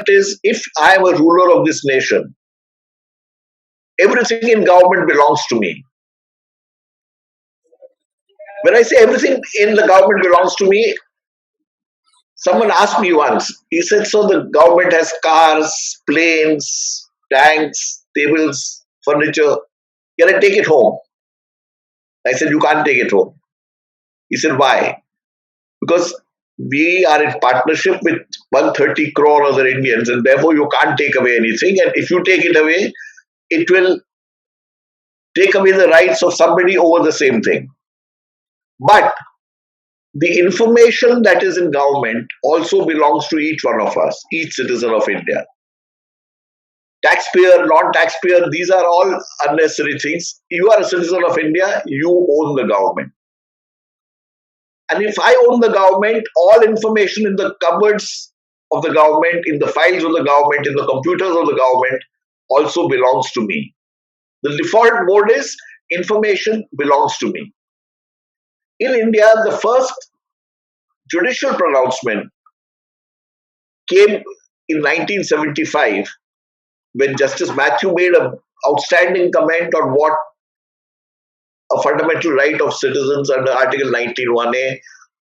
is, if I am a ruler of this nation, everything in government belongs to me. When I say everything in the government belongs to me, someone asked me once, he said, so the government has cars, planes, tanks, tables, furniture. Can I take it home? I said, you can't take it home. He said, why? Because we are in partnership with 130 crore other Indians, and therefore you can't take away anything. And if you take it away, it will take away the rights of somebody over the same thing. But the information that is in government also belongs to each one of us, each citizen of India. Taxpayer, non-taxpayer, these are all unnecessary things. You are a citizen of India, you own the government. And if I own the government, all information in the cupboards of the government, in the files of the government, in the computers of the government also belongs to me. The default mode is information belongs to me. In India, the first judicial pronouncement came in 1975 when Justice Matthew made an outstanding comment on what a fundamental right of citizens under Article 19(1)(a)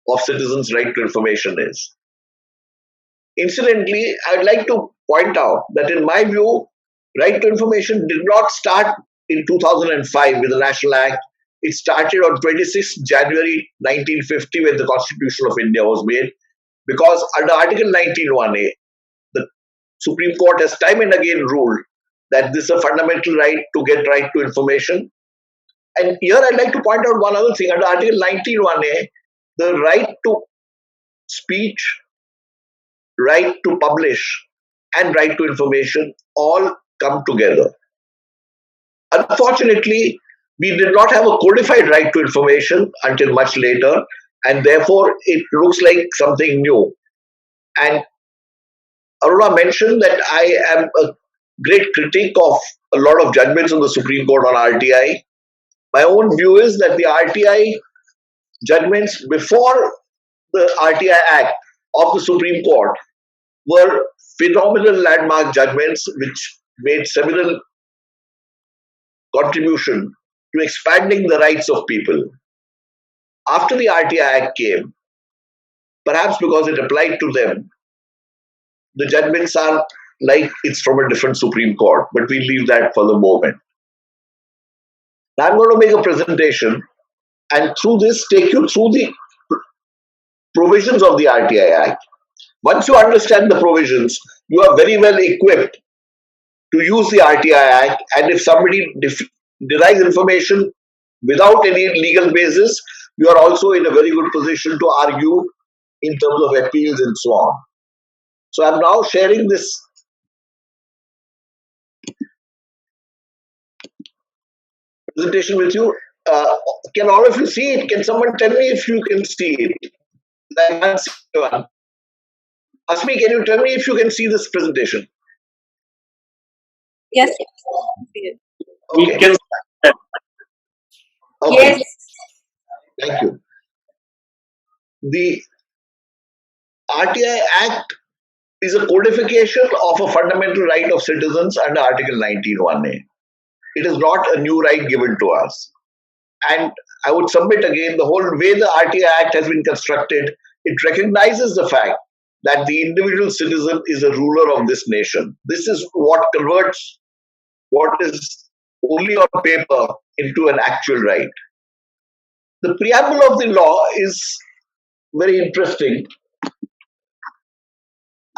of citizens' right to information is. Incidentally, I'd like to point out that in my view, right to information did not start in 2005 with the National Act. It started on 26 January 1950 when the Constitution of India was made, because under Article 19(1)(a), the Supreme Court has time and again ruled that this is a fundamental right to get right to information. And here I'd like to point out one other thing. Under Article 19(1)(a), the right to speech, right to publish, and right to information all come together. Unfortunately, we did not have a codified right to information until much later, and therefore it looks like something new. And Aruna mentioned that I am a great critic of a lot of judgments on the Supreme Court on RTI. My own view is that the RTI judgments before the RTI Act of the Supreme Court were phenomenal landmark judgments which made seminal contribution to expanding the rights of people. After the RTI Act came, perhaps because it applied to them, the judgments are like it's from a different Supreme Court, but we leave that for the moment. Now I'm going to make a presentation and through this take you through the provisions of the RTI Act. Once you understand the provisions, you are very well equipped to use the RTI Act, and if somebody derives information without any legal basis, you are also in a very good position to argue in terms of appeals and so on. So I'm now sharing this presentation with you. Can all of you see it? Can someone tell me if you can see it? Asmi, can you tell me if you can see this presentation? Yes. Okay. Can... Okay. Yes. Thank you. The RTI Act is a codification of a fundamental right of citizens under Article 19(1)(a). It is not a new right given to us. And I would submit again, the whole way the RTI Act has been constructed, it recognizes the fact that the individual citizen is a ruler of this nation. This is what converts what is only on paper into an actual right. The preamble of the law is very interesting.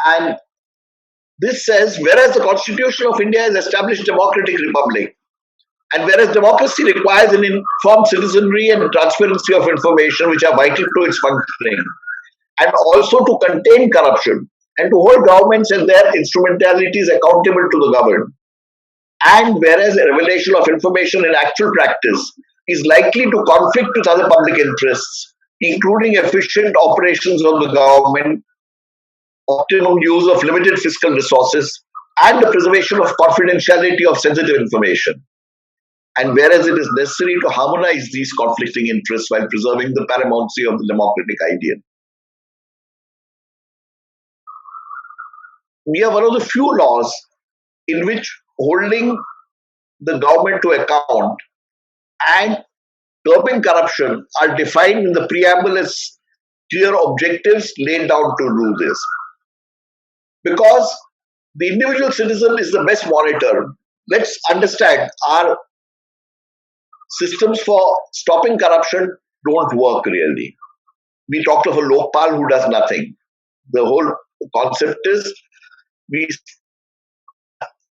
And this says, whereas the Constitution of India has established democratic republic, and whereas democracy requires an informed citizenry and transparency of information which are vital to its functioning, and also to contain corruption and to hold governments and their instrumentalities accountable to the governed, and whereas a revelation of information in actual practice is likely to conflict with other public interests, including efficient operations of the government, optimum use of limited fiscal resources, and the preservation of confidentiality of sensitive information. And whereas it is necessary to harmonize these conflicting interests while preserving the paramountcy of the democratic ideal. we are one of the few laws in which holding the government to account and curbing corruption are defined in the preamble as clear objectives laid down to do this. Because the individual citizen is the best monitor. Let's understand our systems for stopping corruption don't work really. We talked of a Lokpal who does nothing. The whole concept is we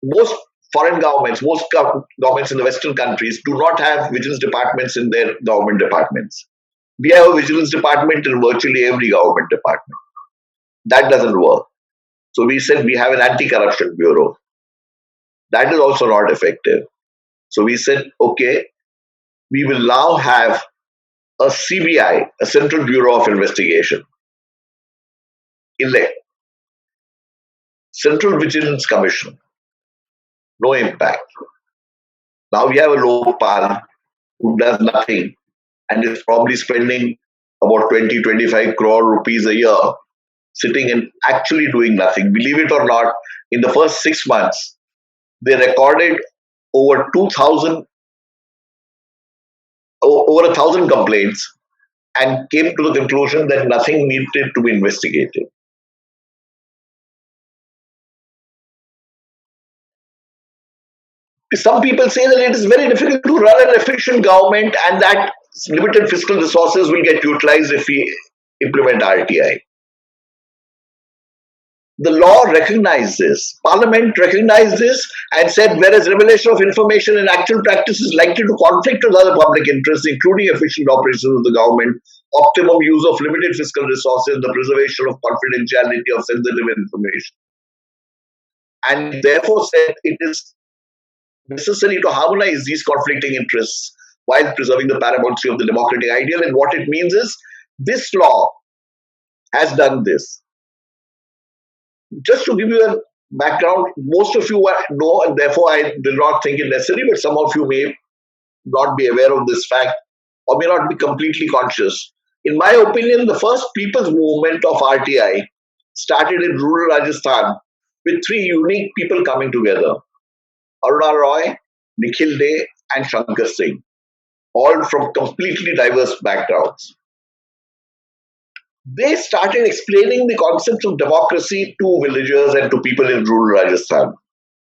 most foreign governments, most governments in the Western countries do not have vigilance departments in their government departments. We have a vigilance department in virtually every government department. That doesn't work. So we said we have an anti-corruption bureau. That is also not effective. So we said, okay, we will now have a CBI, a Central Bureau of Investigation. Central Vigilance Commission. No impact. Now we have a Lokpal who does nothing and is probably spending about 20-25 crore rupees a year sitting and actually doing nothing. Believe it or not, in the first 6 months, they recorded over 1,000 complaints and came to the conclusion that nothing needed to be investigated. Some people say that it is very difficult to run an efficient government and that limited fiscal resources will get utilized if we implement RTI. The law recognized this. Parliament recognized this and said, whereas revelation of information in actual practice is likely to conflict with other public interests, including efficient operations of the government, optimum use of limited fiscal resources, the preservation of confidentiality of sensitive information. And therefore said it is necessary to harmonize these conflicting interests while preserving the paramountcy of the democratic ideal. And what it means is this law has done this. Just to give you a background, most of you know, and therefore I do not think it necessary, but some of you may not be aware of this fact or may not be completely conscious. In my opinion, the first people's movement of RTI started in rural Rajasthan with three unique people coming together. Aruna Roy, Nikhil Dey, and Shankar Singh, all from completely diverse backgrounds. They started explaining the concept of democracy to villagers and to people in rural Rajasthan,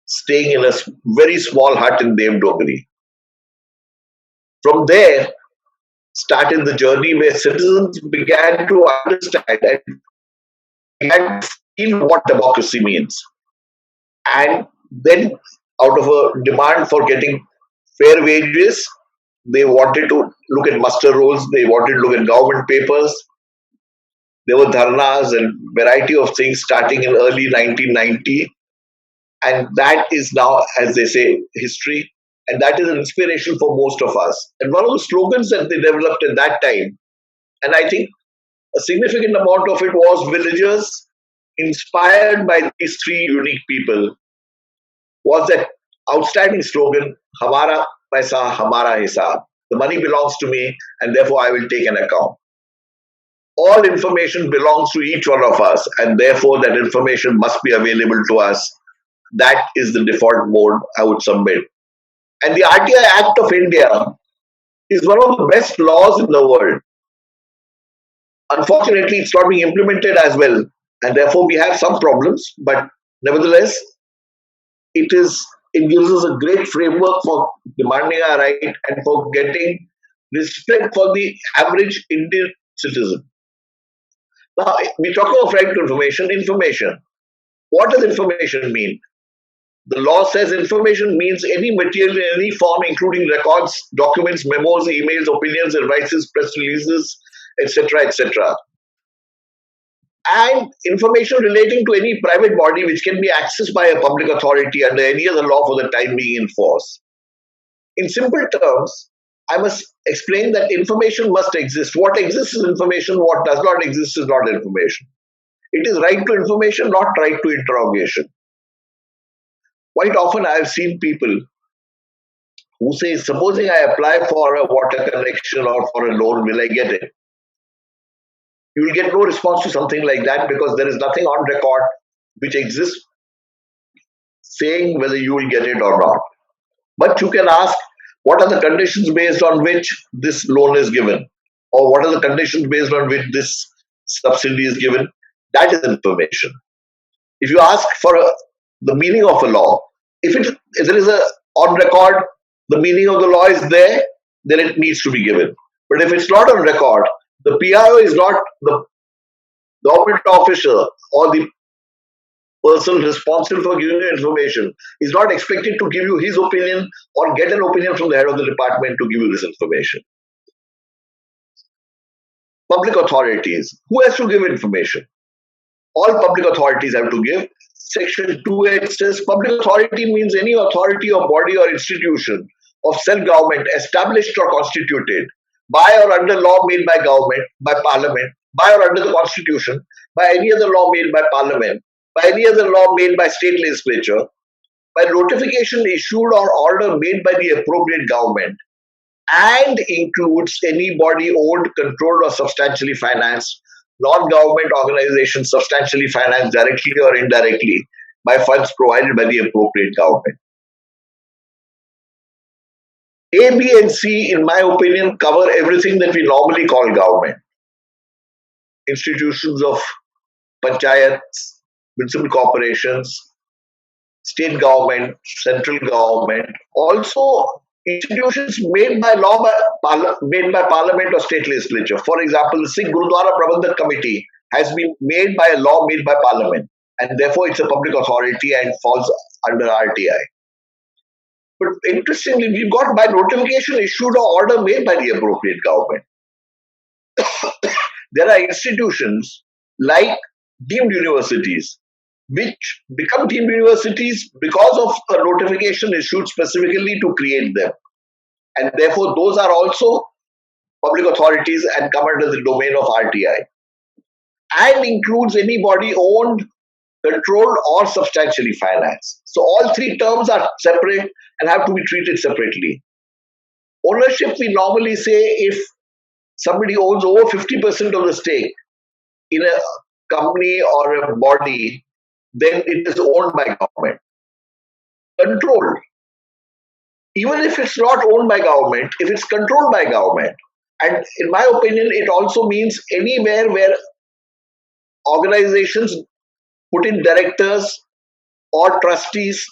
staying in a very small hut in Devdogri. From there started the journey where citizens began to understand and began to feel what democracy means. And then, out of a demand for getting fair wages, they wanted to look at muster rolls, they wanted to look at government papers. There were dharnas and variety of things starting in early 1990. And that is now, as they say, history. And that is an inspiration for most of us. And one of the slogans that they developed at that time, and I think a significant amount of it was villagers inspired by these three unique people, was that outstanding slogan, Hamara Paisa, Hamara Hisab. The money belongs to me and therefore I will take an account. All information belongs to each one of us and therefore that information must be available to us. That is the default mode I would submit. And the RTI Act of India is one of the best laws in the world. Unfortunately, it's not being implemented as well. And therefore we have some problems, but nevertheless, it gives us a great framework for demanding our right and for getting respect for the average Indian citizen. Now, we talk about right to information. What does information mean? The law says information means any material in any form, including records, documents, memos, emails, opinions, advices, press releases, etc., etc. And information relating to any private body which can be accessed by a public authority under any other law for the time being in force. In simple terms, I must explain that information must exist. What exists is information, what does not exist is not information. It is right to information, not right to interrogation. Quite often I have seen people who say, supposing I apply for a water connection or for a loan, will I get it? You will get no response to something like that because there is nothing on record which exists saying whether you will get it or not. But you can ask, what are the conditions based on which this loan is given? Or what are the conditions based on which this subsidy is given? That is information. If you ask for the meaning of a law, if there is a on record, the meaning of the law is there, then it needs to be given. But if it's not on record, the PIO is not the government officer or the person responsible for giving you information is not expected to give you his opinion or get an opinion from the head of the department to give you this information. Public authorities. Who has to give information? All public authorities have to give. Section 2(8) says public authority means any authority or body or institution of self-government established or constituted by or under law made by government, by parliament, by or under the constitution, by any other law made by parliament, by any other law made by state legislature, by notification issued or order made by the appropriate government, and includes any body owned, controlled, or substantially financed non-government organizations substantially financed directly or indirectly by funds provided by the appropriate government. A, B, and C, in my opinion, cover everything that we normally call government. Institutions of panchayats, municipal corporations, state government, central government, also institutions made by law, made by parliament or state legislature. For example, the Sikh Gurudwara Prabandhak Committee has been made by a law made by parliament, and therefore it's a public authority and falls under RTI. But interestingly, we've got by notification issued or order made by the appropriate government. There are institutions like deemed universities, which become deemed universities because of a notification issued specifically to create them. And therefore, those are also public authorities and come under the domain of RTI. And includes any body owned, controlled, or substantially financed. So all three terms are separate and have to be treated separately. Ownership, we normally say if somebody owns over 50% of the stake in a company or a body, then it is owned by government. Control. Even if it's not owned by government, if it's controlled by government, and in my opinion, it also means anywhere where organizations put in directors or trustees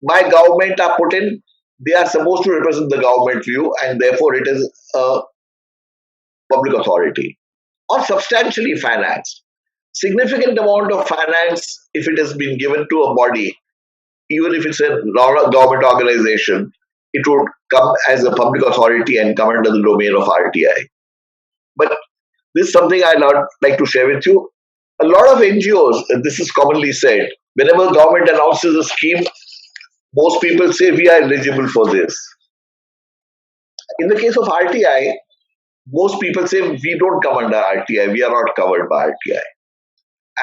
by government are put in, they are supposed to represent the government view, and therefore it is a public authority. Or substantially financed. Significant amount of finance, if it has been given to a body, even if it's a government organization, it would come as a public authority and come under the domain of RTI. But this is something I'd like to share with you. A lot of NGOs, and this is commonly said, whenever government announces a scheme, most people say we are eligible for this. In the case of RTI, most people say we don't come under RTI, we are not covered by RTI.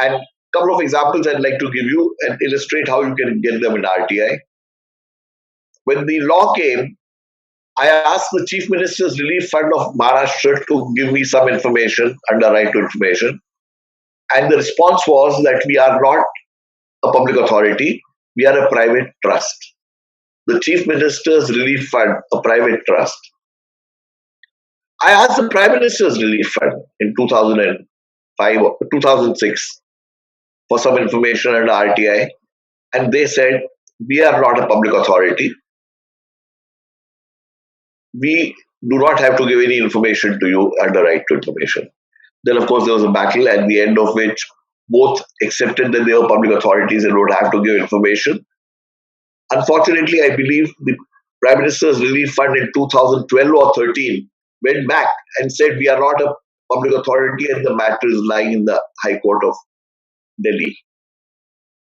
And a couple of examples I'd like to give you and illustrate how you can get them in RTI. When the law came, I asked the Chief Minister's Relief Fund of Maharashtra to give me some information under Right to Information. And the response was that we are not a public authority, we are a private trust. The Chief Minister's Relief Fund, a private trust. I asked the Prime Minister's Relief Fund in 2005 or 2006 for some information under RTI, and they said, we are not a public authority. We do not have to give any information to you under Right to Information. Then, of course, there was a battle at the end of which both accepted that they were public authorities and would have to give information. Unfortunately, I believe the Prime Minister's Relief Fund in 2012 or 13 went back and said we are not a public authority and the matter is lying in the High Court of Delhi.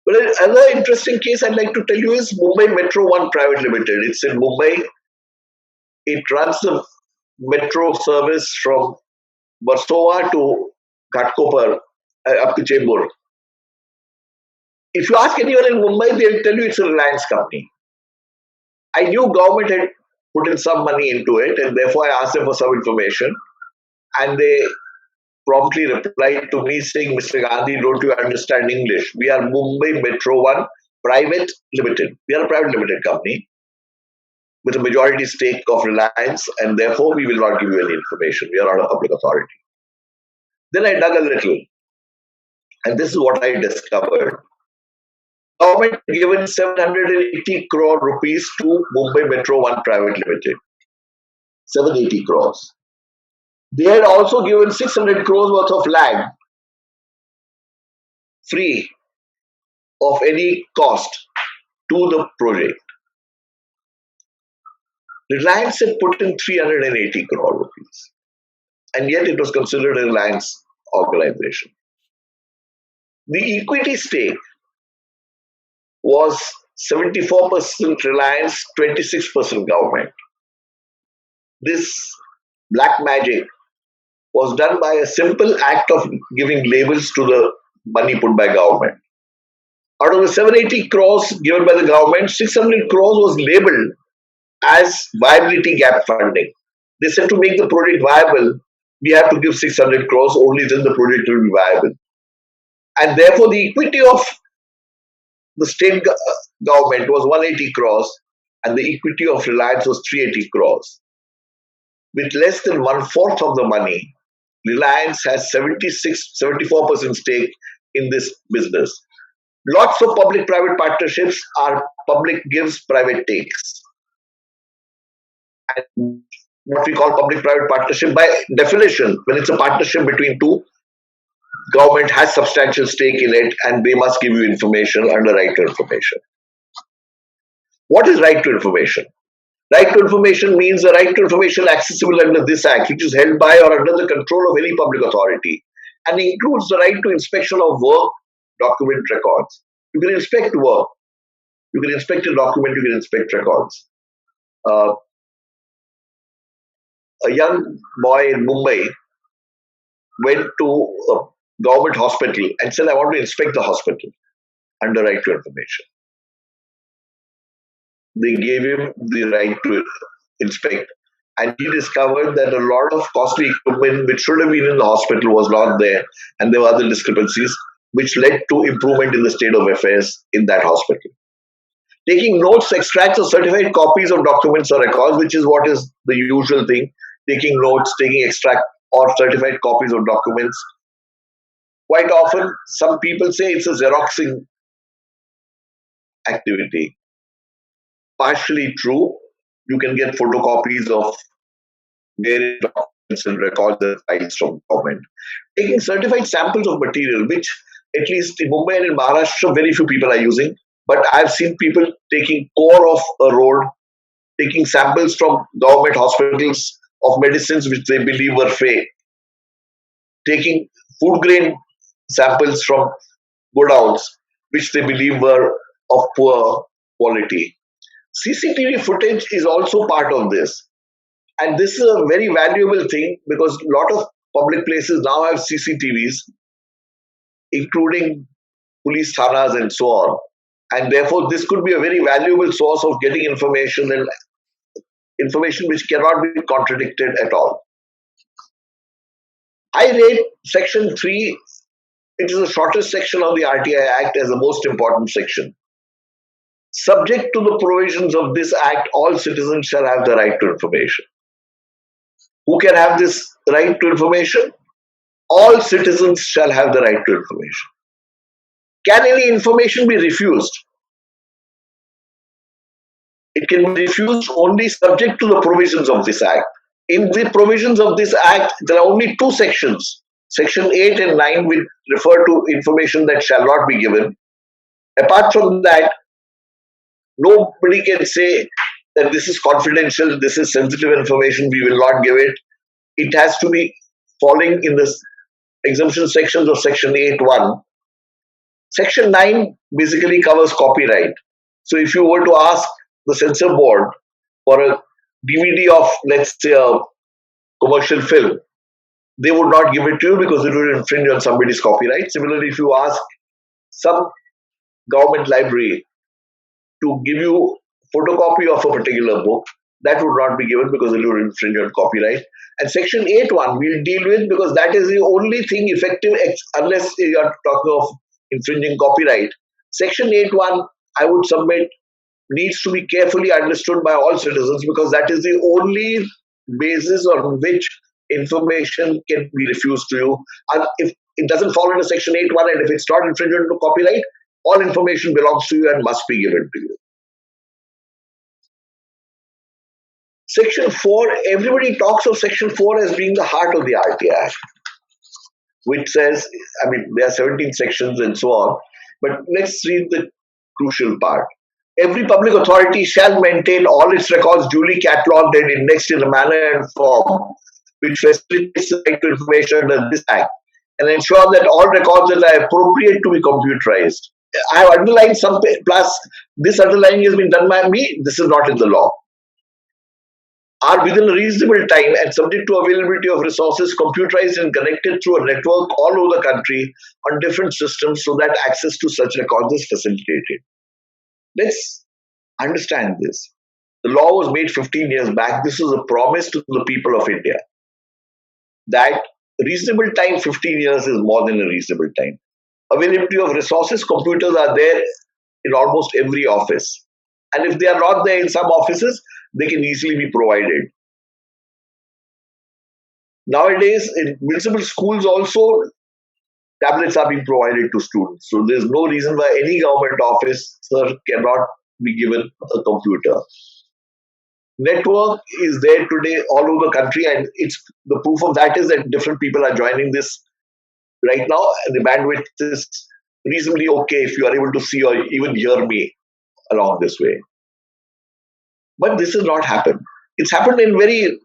But another interesting case I'd like to tell you is Mumbai Metro One Private Limited. It's in Mumbai. It runs the metro service from Versova to Ghatkopar, up to Chembur. If you ask anyone in Mumbai, they'll tell you it's a Reliance company. I knew government had put in some money into it, and therefore I asked them for some information. And they promptly replied to me saying, Mr. Gandhi, don't you understand English? We are Mumbai Metro One Private Limited. We are a private limited company with a majority stake of Reliance, and therefore we will not give you any information. We are not a public authority. Then I dug a little, and this is what I discovered. Government given 780 crore rupees to Mumbai Metro One Private Limited. 780 crores. They had also given 600 crores worth of land free of any cost to the project. Reliance had put in 380 crore rupees, and yet it was considered a Reliance organization. The equity stake was 74% Reliance, 26% government. This black magic was done by a simple act of giving labels to the money put by government. Out of the 780 crores given by the government, 600 crores was labeled as viability gap funding. They said to make the project viable, we have to give 600 crores, only then the project will be viable. And therefore, the equity of the state government was 180 crores, and the equity of Reliance was 380 crores. With less than one-fourth of the money, Reliance has 74% stake in this business. Lots of public-private partnerships are public gives, private takes. And what we call public-private partnership, by definition, when it's a partnership between two, government has substantial stake in it, and they must give you information under right to information. What is right to information? Right to information means the right to information accessible under this Act, which is held by or under the control of any public authority, and includes the right to inspection of work, document, records. You can inspect work, you can inspect a document, you can inspect records. A young boy in Mumbai went to a government hospital and said, I want to inspect the hospital under right to information. They gave him the right to inspect, and he discovered that a lot of costly equipment which should have been in the hospital was not there, and there were other discrepancies which led to improvement in the state of affairs in that hospital. Taking notes, extracts, or certified copies of documents or records, which is what is the usual thing, taking notes, taking extract or certified copies of documents. Quite often, some people say it's a Xeroxing activity. Partially true. You can get photocopies of various documents and records and files from government. Taking certified samples of material, which at least in Mumbai and in Maharashtra, very few people are using. But I've seen people taking core of a road, taking samples from government hospitals of medicines which they believe were fake, taking food grain samples from godowns which they believe were of poor quality. CCTV footage is also part of this. And this is a very valuable thing because a lot of public places now have CCTVs, including police thanas and so on. And therefore, this could be a very valuable source of getting information, and information which cannot be contradicted at all. I rate Section 3, it is the shortest section of the RTI Act, as the most important section. Subject to the provisions of this Act, all citizens shall have the right to information. Who can have this right to information? All citizens shall have the right to information. Can any information be refused? It can be refused only subject to the provisions of this Act. In the provisions of this Act, there are only two sections. Section 8 and 9 will refer to information that shall not be given. Apart from that, nobody can say that this is confidential, this is sensitive information, we will not give it. It has to be falling in the exemption sections of Section 8(1). Section 9 basically covers copyright. So if you were to ask the censor board for a DVD of, let's say, a commercial film, they would not give it to you because it would infringe on somebody's copyright. Similarly, if you ask some government library to give you photocopy of a particular book, That would not be given because it would infringe on copyright. And Section 8.1 we'll deal with because that is the only thing effective unless you are talking of infringing copyright. Section 8.1, I would submit, needs to be carefully understood by all citizens because that is the only basis on which information can be refused to you. And if it doesn't fall into Section 8.1 and if it's not infringement to copyright, all information belongs to you and must be given to you. Section 4, everybody talks of Section 4 as being the heart of the RTI Act, which says, I mean, there are 17 sections and so on, but let's read the crucial part. Every public authority shall maintain all its records duly catalogued and indexed in a manner and form which facilitates the right to information under this Act and ensure that all records that are appropriate to be computerized. I have underlined some, plus this underlining has been done by me, this is not in the law. Are within a reasonable time and subject to availability of resources computerized and connected through a network all over the country on different systems so that access to such records is facilitated. Let's understand this. The law was made 15 years back. This was a promise to the people of India that reasonable time, 15 years is more than a reasonable time. Availability of resources, computers are there in almost every office. And if they are not there in some offices, they can easily be provided. Nowadays, in municipal schools also, tablets are being provided to students. So there's no reason why any government officer cannot be given a computer. Network is there today all over the country, and it's the proof of that is that different people are joining this right now, and the bandwidth is reasonably okay if you are able to see or even hear me along this way. But this has not happened. It's happened in very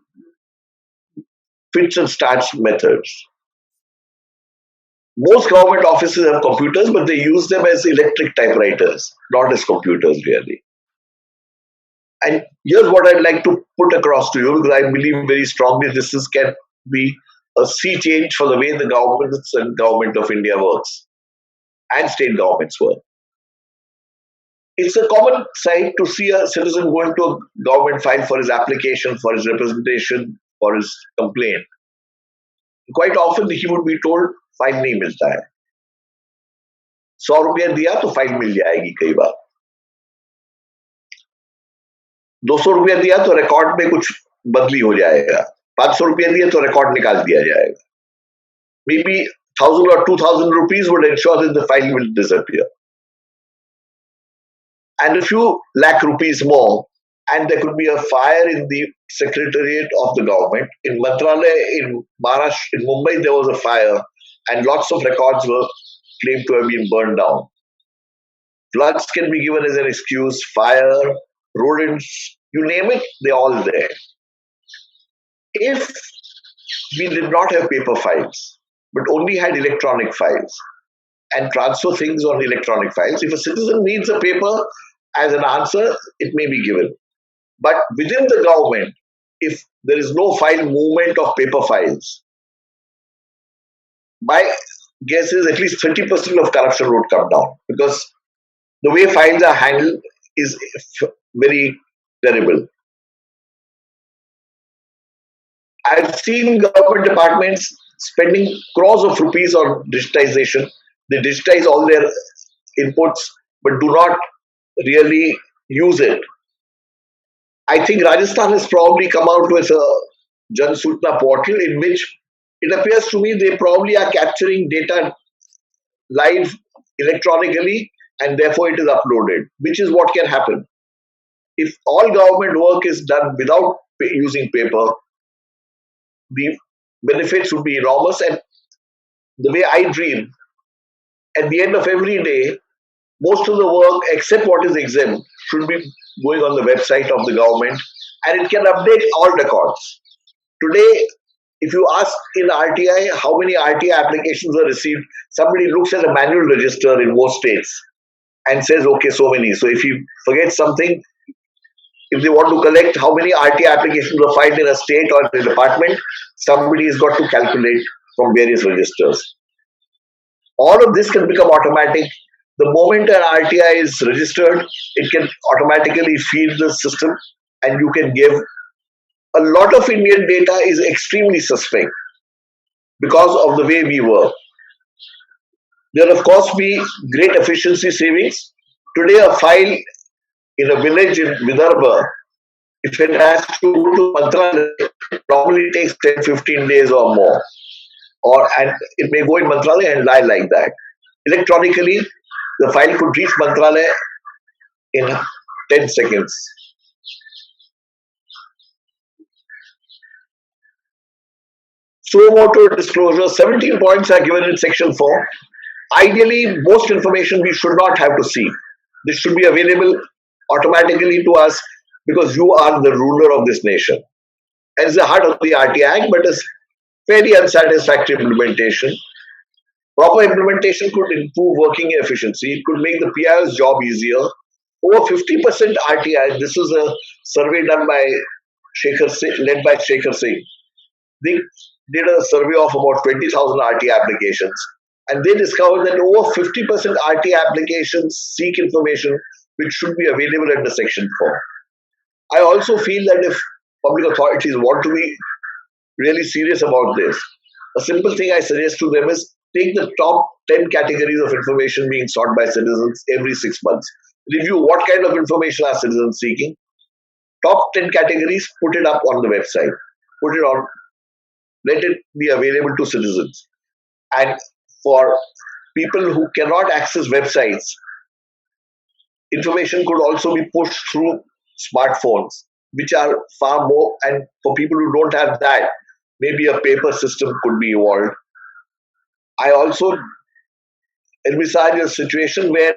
fits and starts methods. Most government offices have computers, but they use them as electric typewriters, not as computers really. And here's what I'd like to put across to you, because I believe very strongly this can be a sea change for the way the governments and government of India works, and state governments work. It's a common sight to see a citizen going to a government file for his application, for his representation, for his complaint. Quite often he would be told, file नहीं मिलता है, 100 रुपया दिया तो file मिल जाएगी कई बार, 200 रुपया दिया तो रिकॉर्ड में कुछ बदली हो जाएगा, 500 रुपया दिया तो रिकॉर्ड निकाल दिया जाएगा. Maybe 1,000 or 2,000 rupees would ensure that the file will disappear. And a few lakh rupees more, and there could be a fire in the secretariat of the government. In Mantralaya, in Maharashtra, in Mumbai, there was a fire, and lots of records were claimed to have been burned down. Floods can be given as an excuse, fire, rodents, you name it, they're all there. If we did not have paper files, but only had electronic files, and transfer things on electronic files, if a citizen needs a paper as an answer, it may be given. But within the government, if there is no file movement of paper files, my guess is at least 30% of corruption would come down, because the way files are handled is very terrible. I've seen government departments spending crores of rupees on digitization. They digitize all their inputs, but do not really use it. I think Rajasthan has probably come out with a Jan Sutna portal in which it appears to me they probably are capturing data live electronically, and therefore it is uploaded, which is what can happen. If all government work is done without using paper, the benefits would be enormous. And the way I dream, at the end of every day, most of the work, except what is exempt, should be going on the website of the government, and it can update all records. Today, if you ask in RTI how many RTI applications are received, somebody looks at a manual register in most states and says, okay, so many. So if you forget something, if they want to collect how many RTI applications were filed in a state or in a department, somebody has got to calculate from various registers. All of this can become automatic. The moment an RTI is registered, it can automatically feed the system, and you can give a lot of Indian data is extremely suspect because of the way we work. There will of course be great efficiency savings. Today, a file in a village in Vidarbha, if it has to go to Mantralaya, it probably takes 10, 15 days or more. And it may go in Mantralaya and lie like that. Electronically, the file could reach Mantralaya in 10 seconds. Suo motu disclosure, 17 points are given in section 4. Ideally, most information we should not have to see. This should be available automatically to us because you are the ruler of this nation. And it's the heart of the RTI Act, but it's fairly unsatisfactory implementation. Proper implementation could improve working efficiency. It could make the PIO's job easier. Over 50% RTI, this is a survey done by led by Shekhar Singh. They did a survey of about 20,000 RTI applications, and they discovered that over 50% RTI applications seek information which should be available under Section 4. I also feel that if public authorities want to be really serious about this, a simple thing I suggest to them is take the top 10 categories of information being sought by citizens every 6 months. Review what kind of information are citizens seeking. Top 10 categories, put it up on the website. Put it on, let it be available to citizens. And for people who cannot access websites, information could also be pushed through smartphones, which are far more, and for people who don't have that, maybe a paper system could be evolved. I also envisage a situation where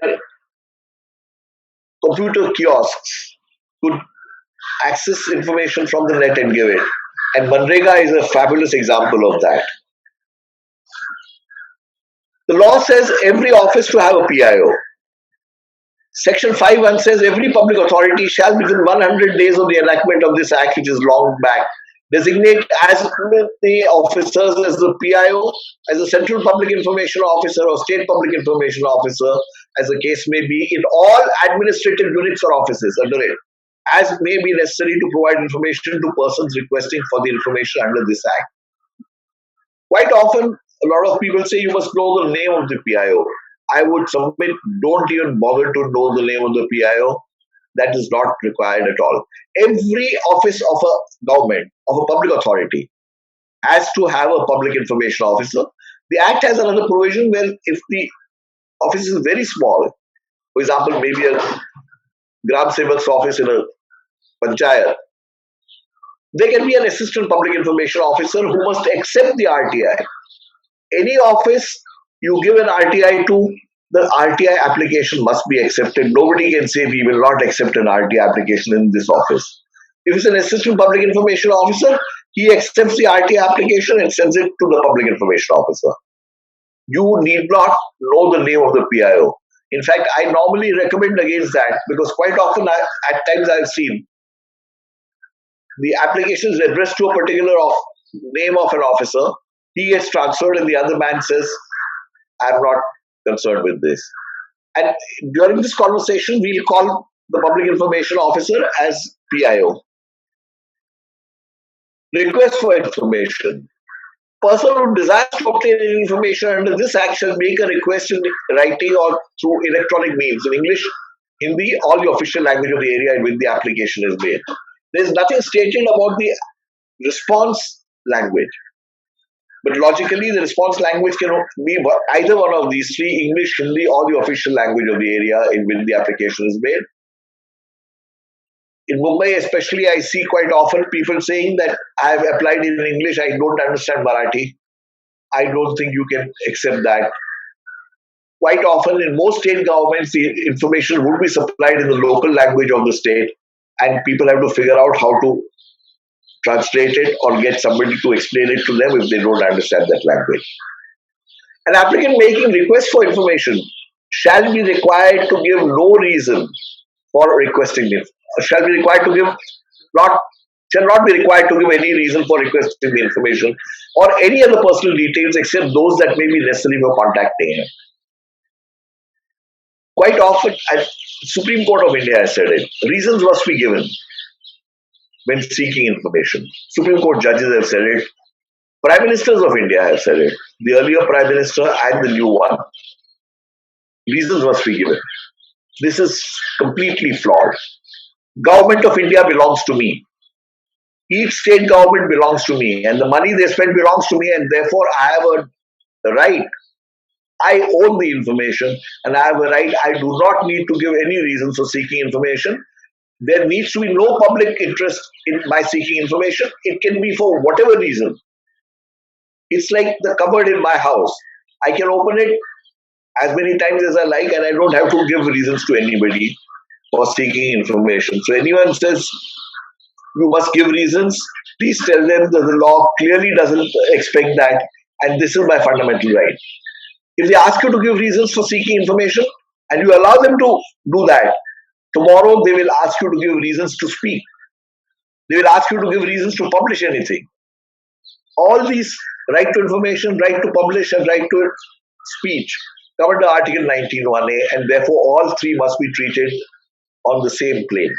computer kiosks could access information from the net and give it. And Manrega is a fabulous example of that. The law says every office to have a PIO. Section 5.1 says every public authority shall within 100 days of the enactment of this act, which is long back, designate as the officers as the PIO, as a central public information officer or state public information officer, as the case may be, in all administrative units or offices under it, as may be necessary to provide information to persons requesting for the information under this act. Quite often, a lot of people say you must know the name of the PIO. I would submit, don't even bother to know the name of the PIO. That is not required at all. Every office of a government, of a public authority, has to have a public information officer. The Act has another provision where if the office is very small, for example, maybe a Gram Sevak's office in a panchayat, there can be an assistant public information officer who must accept the RTI. Any office you give an RTI to, the RTI application must be accepted. Nobody can say we will not accept an RTI application in this office. If it's an assistant public information officer, he accepts the RTI application and sends it to the public information officer. You need not know the name of the PIO. In fact, I normally recommend against that because quite often, at times I've seen the application is addressed to a particular name of an officer. He gets transferred and the other man says, I'm not concerned with this. And during this conversation, we'll call the public information officer as PIO. Request for information. Person who desires to obtain any information under this act shall make a request in writing or through electronic means in English, Hindi, or the official language of the area in which the application is made. There is nothing stated about the response language. But logically, the response language can be either one of these three, English, Hindi, or the official language of the area in which the application is made. In Mumbai especially, I see quite often people saying that I have applied in English, I don't understand Marathi. I don't think you can accept that. Quite often in most state governments, the information would be supplied in the local language of the state and people have to figure out how to translate it or get somebody to explain it to them if they don't understand that language. An applicant making request for information shall be required to give no reason for requesting it. Shall not be required to give any reason for requesting the information or any other personal details except those that may be necessary for contacting him. Quite often, Supreme Court of India has said it, reasons must be given. when seeking information. Supreme Court judges have said it. Prime Ministers of India have said it. The earlier Prime Minister and the new one. Reasons must be given. This is completely flawed. Government of India belongs to me. Each state government belongs to me, and the money they spend belongs to me, and therefore I have a right. I own the information, and I have a right. I do not need to give any reasons for seeking information. There needs to be no public interest in my seeking information. It can be for whatever reason. It's like the cupboard in my house. I can open it as many times as I like, and I don't have to give reasons to anybody for seeking information. So anyone says you must give reasons, please tell them that the law clearly doesn't expect that, and this is my fundamental right. If they ask you to give reasons for seeking information and you allow them to do that, tomorrow they will ask you to give reasons to speak. They will ask you to give reasons to publish anything. All these right to information, right to publish, and right to speech come under Article 19(1)(a), and therefore all three must be treated on the same plane.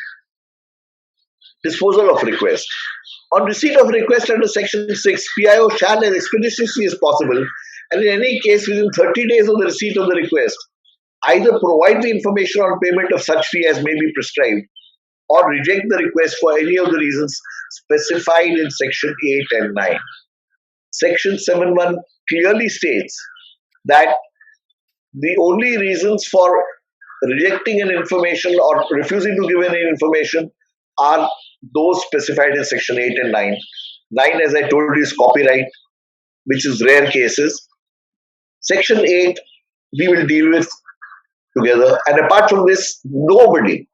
Disposal of request. On receipt of request under Section 6, PIO shall, as expeditiously as possible, and in any case within 30 days of the receipt of the request, either provide the information on payment of such fee as may be prescribed, or reject the request for any of the reasons specified in Section 8 and 9. Section 7(1) clearly states that the only reasons for rejecting an information or refusing to give any information are those specified in Section 8 and 9. 9, as I told you, is copyright, which is rare cases. Section 8, we will deal with together. And apart from this, nobody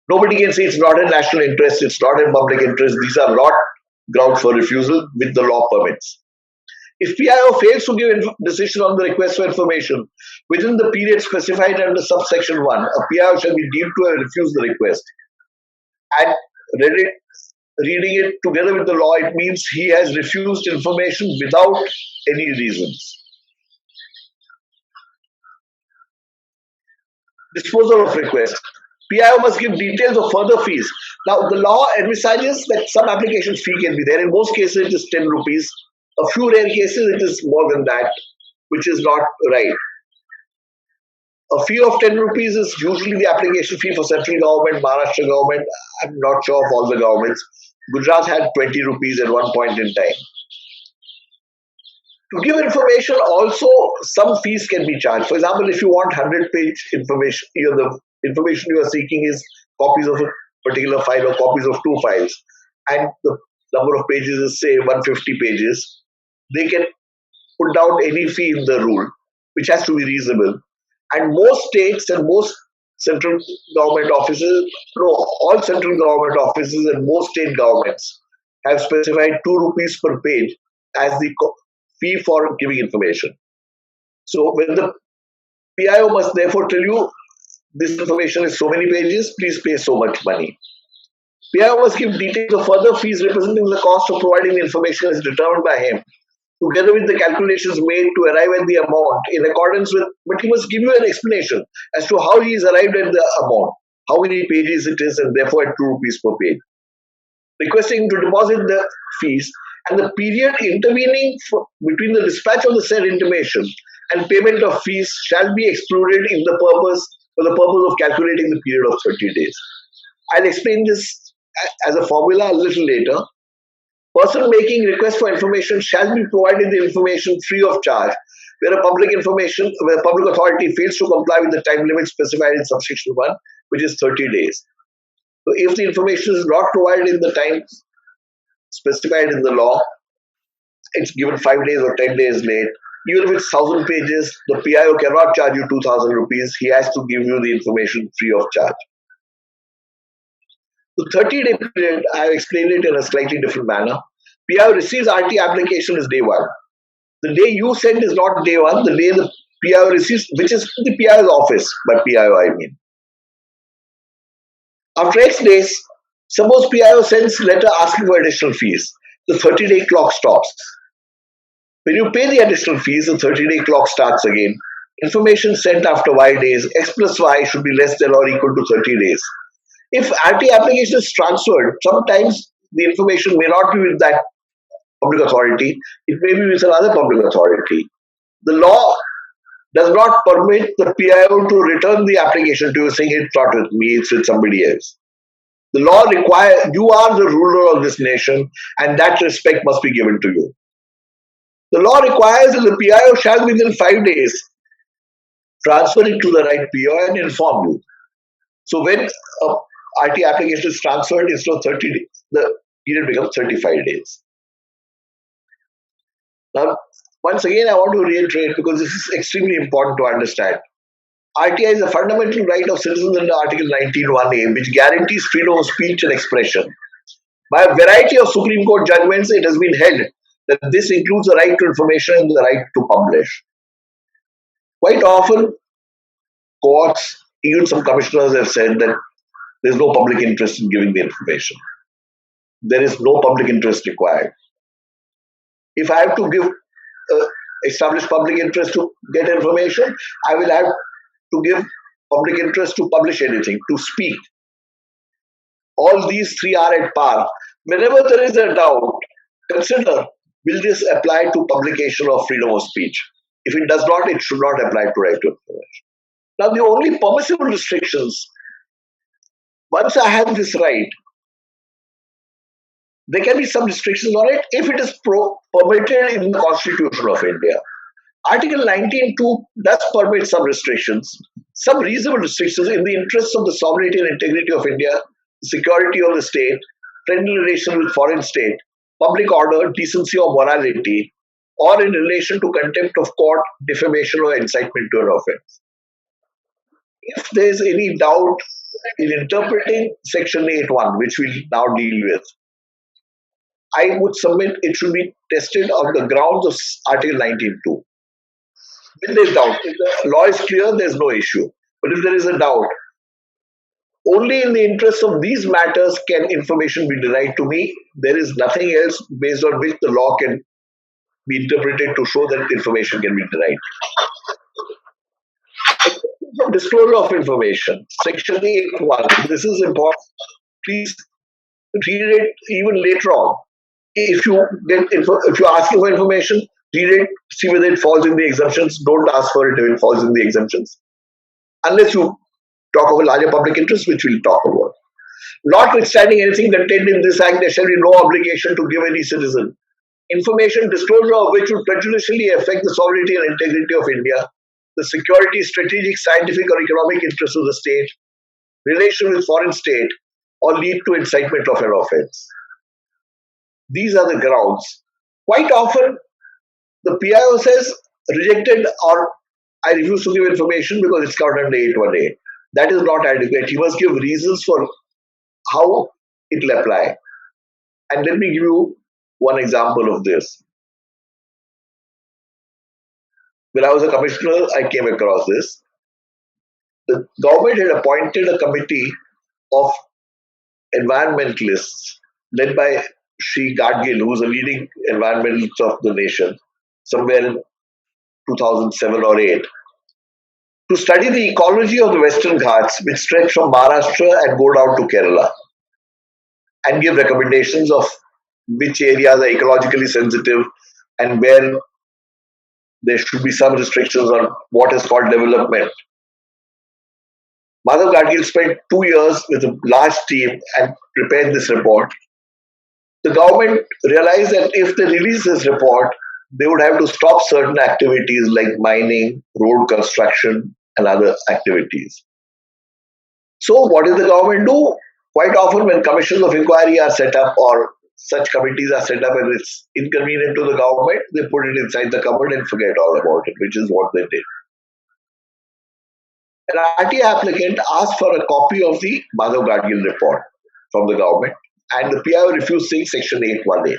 can say it's not in national interest, it's not in public interest. These are not grounds for refusal, which the law permits. If PIO fails to give decision on the request for information within the period specified under subsection 1, a PIO shall be deemed to have refused the request. And reading it together with the law, it means he has refused information without any reasons. Disposal of request. PIO must give details of further fees. Now, the law envisages that some applications fee can be there. In most cases, it is 10 rupees. A few rare cases, it is more than that, which is not right. A fee of 10 rupees is usually the application fee for central government, Maharashtra government. I'm not sure of all the governments. Gujarat had 20 rupees at one point in time. To give information, also some fees can be charged. For example, if you want 100-page information, the information you are seeking is copies of a particular file or copies of two files, and the number of pages is say 150 pages, they can put down any fee in the rule, which has to be reasonable. And most states and most central government offices, all central government offices and most state governments have specified 2 rupees per page as the fee for giving information. So when the PIO must therefore tell you this information is so many pages, please pay so much money. PIO must give details of further fees representing the cost of providing the information as determined by him, together with the calculations made to arrive at the amount in accordance with, but he must give you an explanation as to how he is arrived at the amount, how many pages it is, and therefore at 2 rupees per page. Requesting to deposit the fees and the period intervening between the dispatch of the said intimation and payment of fees shall be excluded for the purpose of calculating the period of 30 days. I'll explain this as a formula a little later. Person making request for information shall be provided the information free of charge where a public authority fails to comply with the time limit specified in subsection 1, which is 30 days. So if the information is not provided in the time specified in the law, it's given 5 days or 10 days late, even if it's 1,000 pages, the PIO cannot charge you 2,000 rupees. He has to give you the information free of charge. The 30-day period, I have explained it in a slightly different manner. PIO receives RT application is day 1. The day you send is not day 1, the day the PIO receives, which is the PIO's office, by PIO I mean. After X days, suppose PIO sends letter asking for additional fees. The 30-day clock stops. When you pay the additional fees, the 30-day clock starts again. Information sent after Y days, X plus Y should be less than or equal to 30 days. If RT application is transferred, sometimes the information may not be with that public authority, it may be with another public authority. The law does not permit the PIO to return the application to you saying it's not with me, it's with somebody else. The law requires, you are the ruler of this nation, and that respect must be given to you. The law requires that the PIO shall within 5 days transfer it to the right PIO and inform you. So when a RT application is transferred, instead of 30 days, the period becomes 35 days. Now, once again, I want to reiterate because this is extremely important to understand. RTI is a fundamental right of citizens under Article 19(1)(a), which guarantees freedom of speech and expression. By a variety of Supreme Court judgments, it has been held that this includes the right to information and the right to publish. Quite often, courts, even some commissioners have said that there is no public interest in giving the information. There is no public interest required. If I have to establish public interest to get information, I will have to give public interest to publish anything, to speak. All these three are at par. Whenever there is a doubt, consider, will this apply to publication of freedom of speech? If it does not, it should not apply to right to information. Now, the only permissible restrictions, once I have this right, there can be some restrictions on it if it is permitted in the Constitution of India. Article 19(2) does permit some restrictions, some reasonable restrictions in the interests of the sovereignty and integrity of India, the security of the state, friendly relations with foreign state, public order, decency or morality, or in relation to contempt of court, defamation or incitement to an offense. If there is any doubt in interpreting Section 8(1), which we'll now deal with, I would submit it should be tested on the grounds of Article 19(2). When there is doubt, if the law is clear, there is no issue. But if there is a doubt, only in the interest of these matters can information be denied to me. There is nothing else based on which the law can be interpreted to show that information can be denied. Disclosure of information, Section 8(1). This is important. Please read it even later on. If you're asking for information, read it, see whether it falls in the exemptions. Don't ask for it if it falls in the exemptions. Unless you talk of a larger public interest, which we'll talk about. Notwithstanding anything contained in this act, there shall be no obligation to give any citizen information, disclosure of which would prejudicially affect the sovereignty and integrity of India, the security, strategic, scientific, or economic interests of the state, relation with foreign state, or lead to incitement of an offense. These are the grounds. Quite often, the PIO says rejected or I refuse to give information because it's covered under 8(1)(a). That is not adequate. You must give reasons for how it will apply. And let me give you one example of this. When I was a commissioner, I came across this. The government had appointed a committee of environmentalists led by Shri Gadgil, who is a leading environmentalist of the nation, somewhere in 2007 or 8, to study the ecology of the Western Ghats, which stretch from Maharashtra and go down to Kerala, and give recommendations of which areas are ecologically sensitive and where there should be some restrictions on what is called development. Madhav Gadgil spent 2 years with a large team and prepared this report. The government realized that if they release this report, they would have to stop certain activities like mining, road construction, and other activities. So what does the government do? Quite often when commissions of inquiry are set up or such committees are set up and it's inconvenient to the government, they put it inside the cupboard and forget all about it, which is what they did. An RT applicant asked for a copy of the Madhav Gadgil report from the government, and the PIO refused, saying Section 8(1)(a).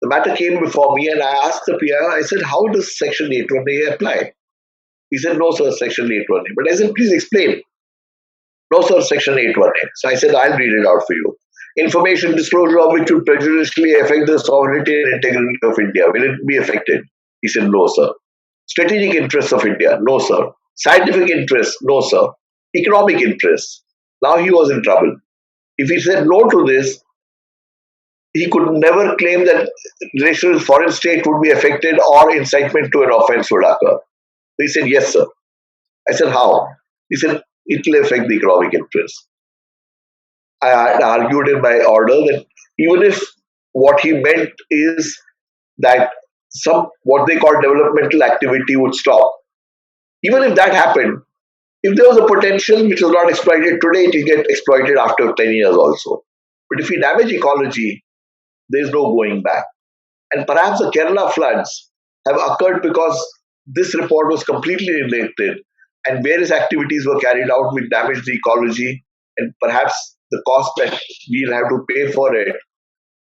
The matter came before me and I asked the PIO, I said, how does Section 8(1)(a) apply? He said, no sir, Section 8(1)(a). But I said, please explain. No sir, Section 8(1)(a). So I said, I'll read it out for you. Information disclosure of which would prejudicially affect the sovereignty and integrity of India. Will it be affected? He said, no sir. Strategic interests of India? No sir. Scientific interests? No sir. Economic interests? Now he was in trouble. If he said no to this, he could never claim that relations with foreign state would be affected or incitement to an offense would occur. He said, yes, sir. I said, how? He said, it will affect the economic interests. I had argued in my order that even if what he meant is that some what they call developmental activity would stop, even if that happened, if there was a potential which was not exploited today, it will get exploited after 10 years also. But if we damage ecology, there is no going back. And perhaps the Kerala floods have occurred because this report was completely neglected and various activities were carried out which damaged the ecology, and perhaps the cost that we'll have to pay for it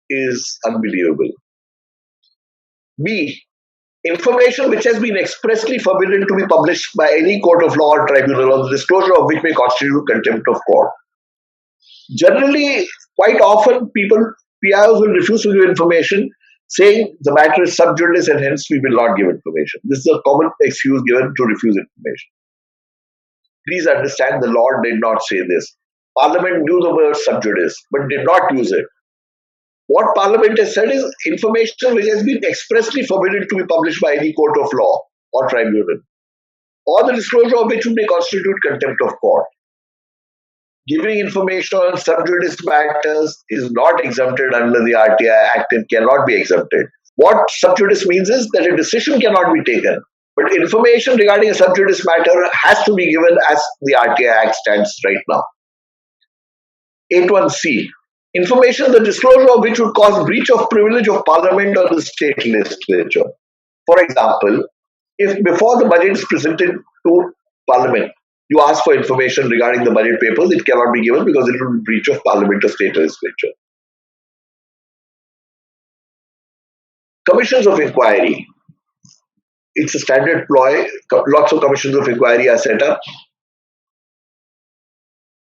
is unbelievable. B. Information which has been expressly forbidden to be published by any court of law or tribunal, or the disclosure of which may constitute contempt of court. Generally, quite often, PIOs will refuse to give information, saying the matter is sub judice and hence we will not give information. This is a common excuse given to refuse information. Please understand, the law did not say this. Parliament knew the word sub judice, but did not use it. What Parliament has said is information which has been expressly forbidden to be published by any court of law or tribunal, or the disclosure of which may constitute contempt of court. Giving information on sub judice matters is not exempted under the RTI Act and cannot be exempted. What sub judice means is that a decision cannot be taken, but information regarding a sub judice matter has to be given as the RTI Act stands right now. 81C. Information, the disclosure of which would cause breach of privilege of Parliament or the state legislature. For example, if before the budget is presented to Parliament, you ask for information regarding the budget papers, it cannot be given because it will be breach of Parliament or state legislature. Commissions of inquiry. It's a standard ploy. Lots of commissions of inquiry are set up.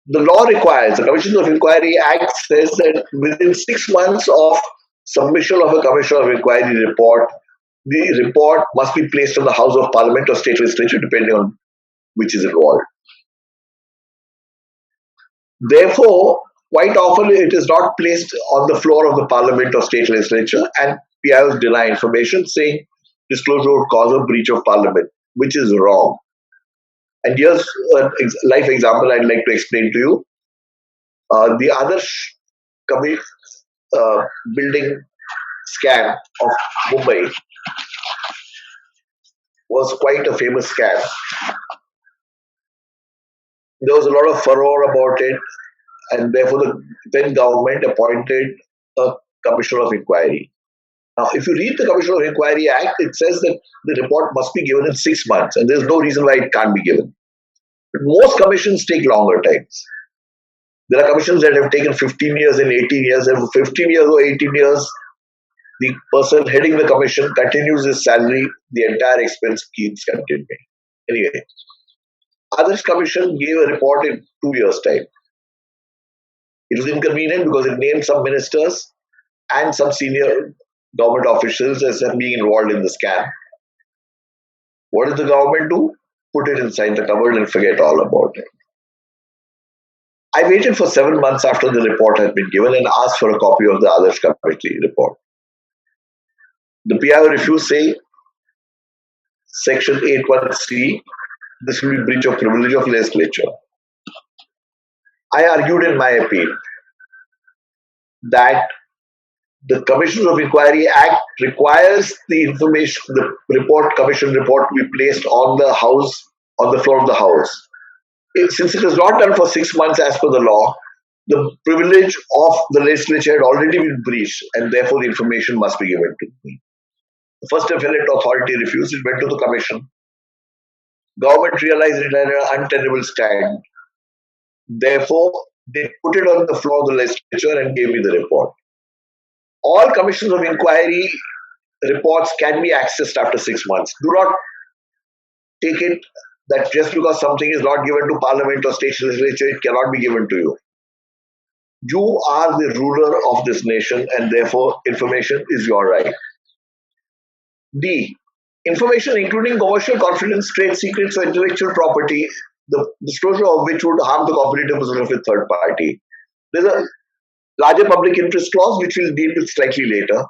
The law requires, the Commissions of Inquiry Act says that within 6 months of submission of a Commission of Inquiry report, the report must be placed on the House of Parliament or state legislature, depending on which is involved. Therefore, quite often it is not placed on the floor of the Parliament or state legislature, and PIOs deny information saying disclosure would cause a breach of Parliament, which is wrong. And here's a life example I'd like to explain to you. The other building scam of Mumbai was quite a famous scam. There was a lot of furore about it, and therefore the then government appointed a Commission of Inquiry. Now, if you read the Commission of Inquiry Act, it says that the report must be given in 6 months, and there's no reason why it can't be given. But most commissions take longer times. There are commissions that have taken 15 years and 18 years, and for 15 years or 18 years, the person heading the commission continues his salary, the entire expense keeps continuing. Anyway, Others Commission gave a report in 2 years' time. It was inconvenient because it named some ministers and some senior government officials as being involved in the scam. What did the government do? Put it inside the cupboard and forget all about it. I waited for 7 months after the report had been given and asked for a copy of the Others Committee report. The PIO refused, saying, Section 81C, this will be breach of privilege of legislature. I argued in my appeal that the Commission of Inquiry Act requires the information, the report, commission report, to be placed on the house, on the floor of the house. Since it was not done for 6 months as per the law, the privilege of the legislature had already been breached, and therefore the information must be given to me. The first appellate authority refused. It went to the commission. Government realized it had an untenable stand. Therefore, they put it on the floor of the legislature and gave me the report. All commissions of inquiry reports can be accessed after 6 months. Do not take it that just because something is not given to Parliament or state legislature, it cannot be given to you. You are the ruler of this nation, and therefore information is your right. D. Information including commercial confidence, trade secrets, or intellectual property, the disclosure of which would harm the competitive position of a third party. There's a larger public interest clause which we'll deal with slightly later.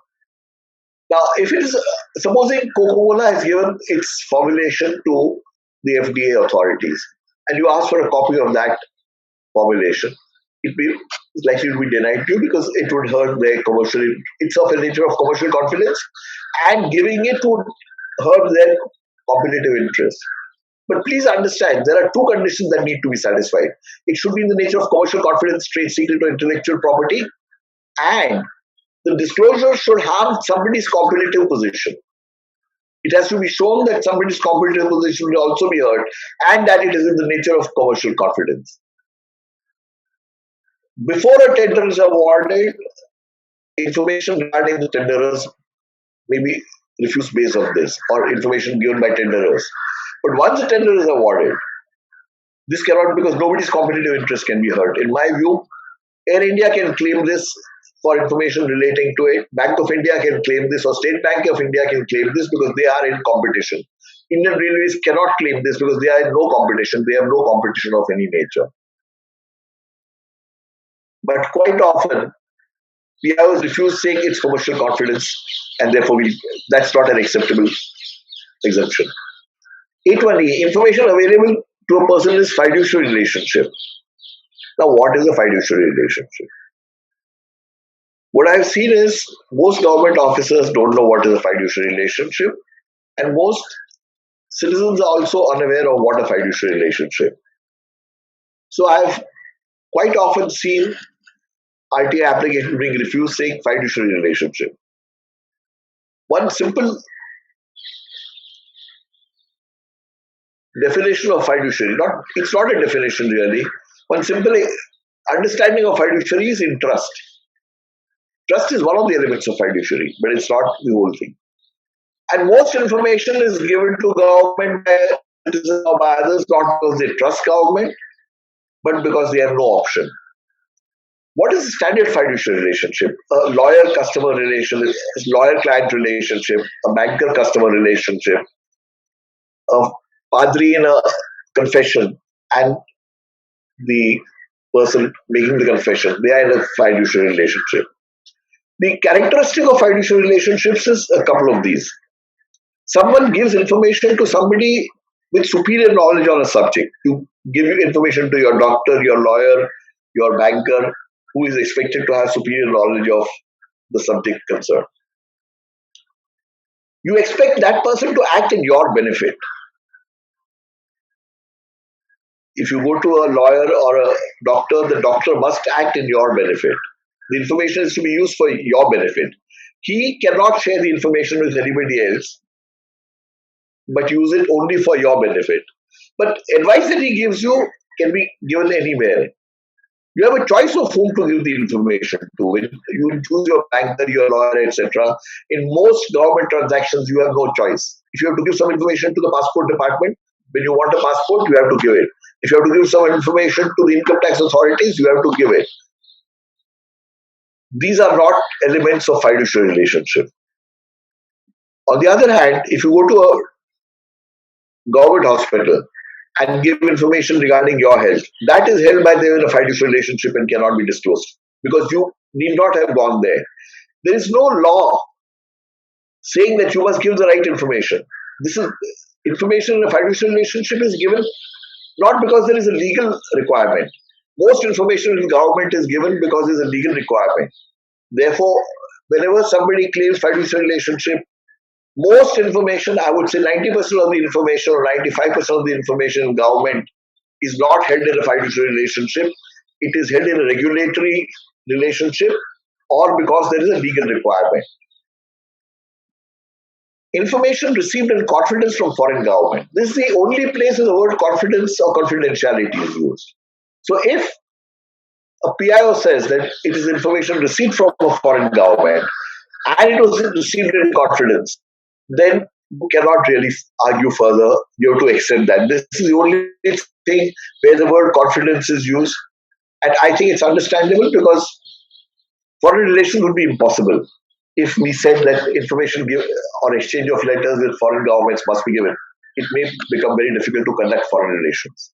Now, if it is supposing Coca-Cola has given its formulation to the FDA authorities, and you ask for a copy of that formulation, it's likely to be denied to you because it would hurt their commercial. It's of a nature of commercial confidence, and giving it would hurt their competitive interest. But please understand, there are two conditions that need to be satisfied. It should be in the nature of commercial confidence, trade secret, or intellectual property, and the disclosure should harm somebody's competitive position. It has to be shown that somebody's competitive position will also be hurt, and that it is in the nature of commercial confidence. Before a tender is awarded, information regarding the tenderers may be refused based on this, or information given by tenderers. But once a tender is awarded, this cannot, because nobody's competitive interest can be hurt. In my view, Air India can claim this for information relating to it. Bank of India can claim this, or State Bank of India can claim this because they are in competition. Indian Railways cannot claim this because they are in no competition. They have no competition of any nature. But quite often, PIOs refuse saying it's commercial confidence, and therefore that's not an acceptable exemption. 8.1e, information available to a person is fiduciary relationship. Now, what is a fiduciary relationship? What I've seen is most government officers don't know what is a fiduciary relationship, and most citizens are also unaware of what a fiduciary relationship. So I've quite often seen RTI application being refused saying fiduciary relationship. One simple definition of fiduciary, it's not a definition really. One simple understanding of fiduciary is in trust. Trust is one of the elements of fiduciary, but it's not the whole thing. And most information is given to government by citizens or by others, not because they trust government, but because they have no option. What is the standard fiduciary relationship? A lawyer-customer relationship, lawyer-client relationship, a banker-customer relationship, a padri in a confession, and the person making the confession. They are in a fiduciary relationship. The characteristic of fiduciary relationships is a couple of these. Someone gives information to somebody with superior knowledge on a subject. You give information to your doctor, your lawyer, your banker, who is expected to have superior knowledge of the subject concerned. You expect that person to act in your benefit. If you go to a lawyer or a doctor, the doctor must act in your benefit. The information is to be used for your benefit. He cannot share the information with anybody else, but use it only for your benefit. But advice that he gives you can be given anywhere. You have a choice of whom to give the information to. When you choose your banker, your lawyer, etc. In most government transactions, you have no choice. If you have to give some information to the passport department, when you want a passport, you have to give it. If you have to give some information to the income tax authorities, you have to give it. These are not elements of fiduciary relationship. On the other hand, if you go to a government hospital and give information regarding your health, that is held by them in a fiduciary relationship and cannot be disclosed because you need not have gone there. There is no law saying that you must give the right information. This is information in a fiduciary relationship is given not because there is a legal requirement. Most information in government is given because there is a legal requirement. Therefore, whenever somebody claims fiduciary relationship, most information, I would say 90% of the information or 95% of the information in government is not held in a fiduciary relationship. It is held in a regulatory relationship or because there is a legal requirement. Information received in confidence from foreign government. This is the only place where the word confidence or confidentiality is used. So if a PIO says that it is information received from a foreign government and it was received in confidence, then you cannot really argue further. You have to accept that. This is the only thing where the word confidence is used. And I think it's understandable because foreign relations would be impossible if we said that information or exchange of letters with foreign governments must be given. It may become very difficult to conduct foreign relations.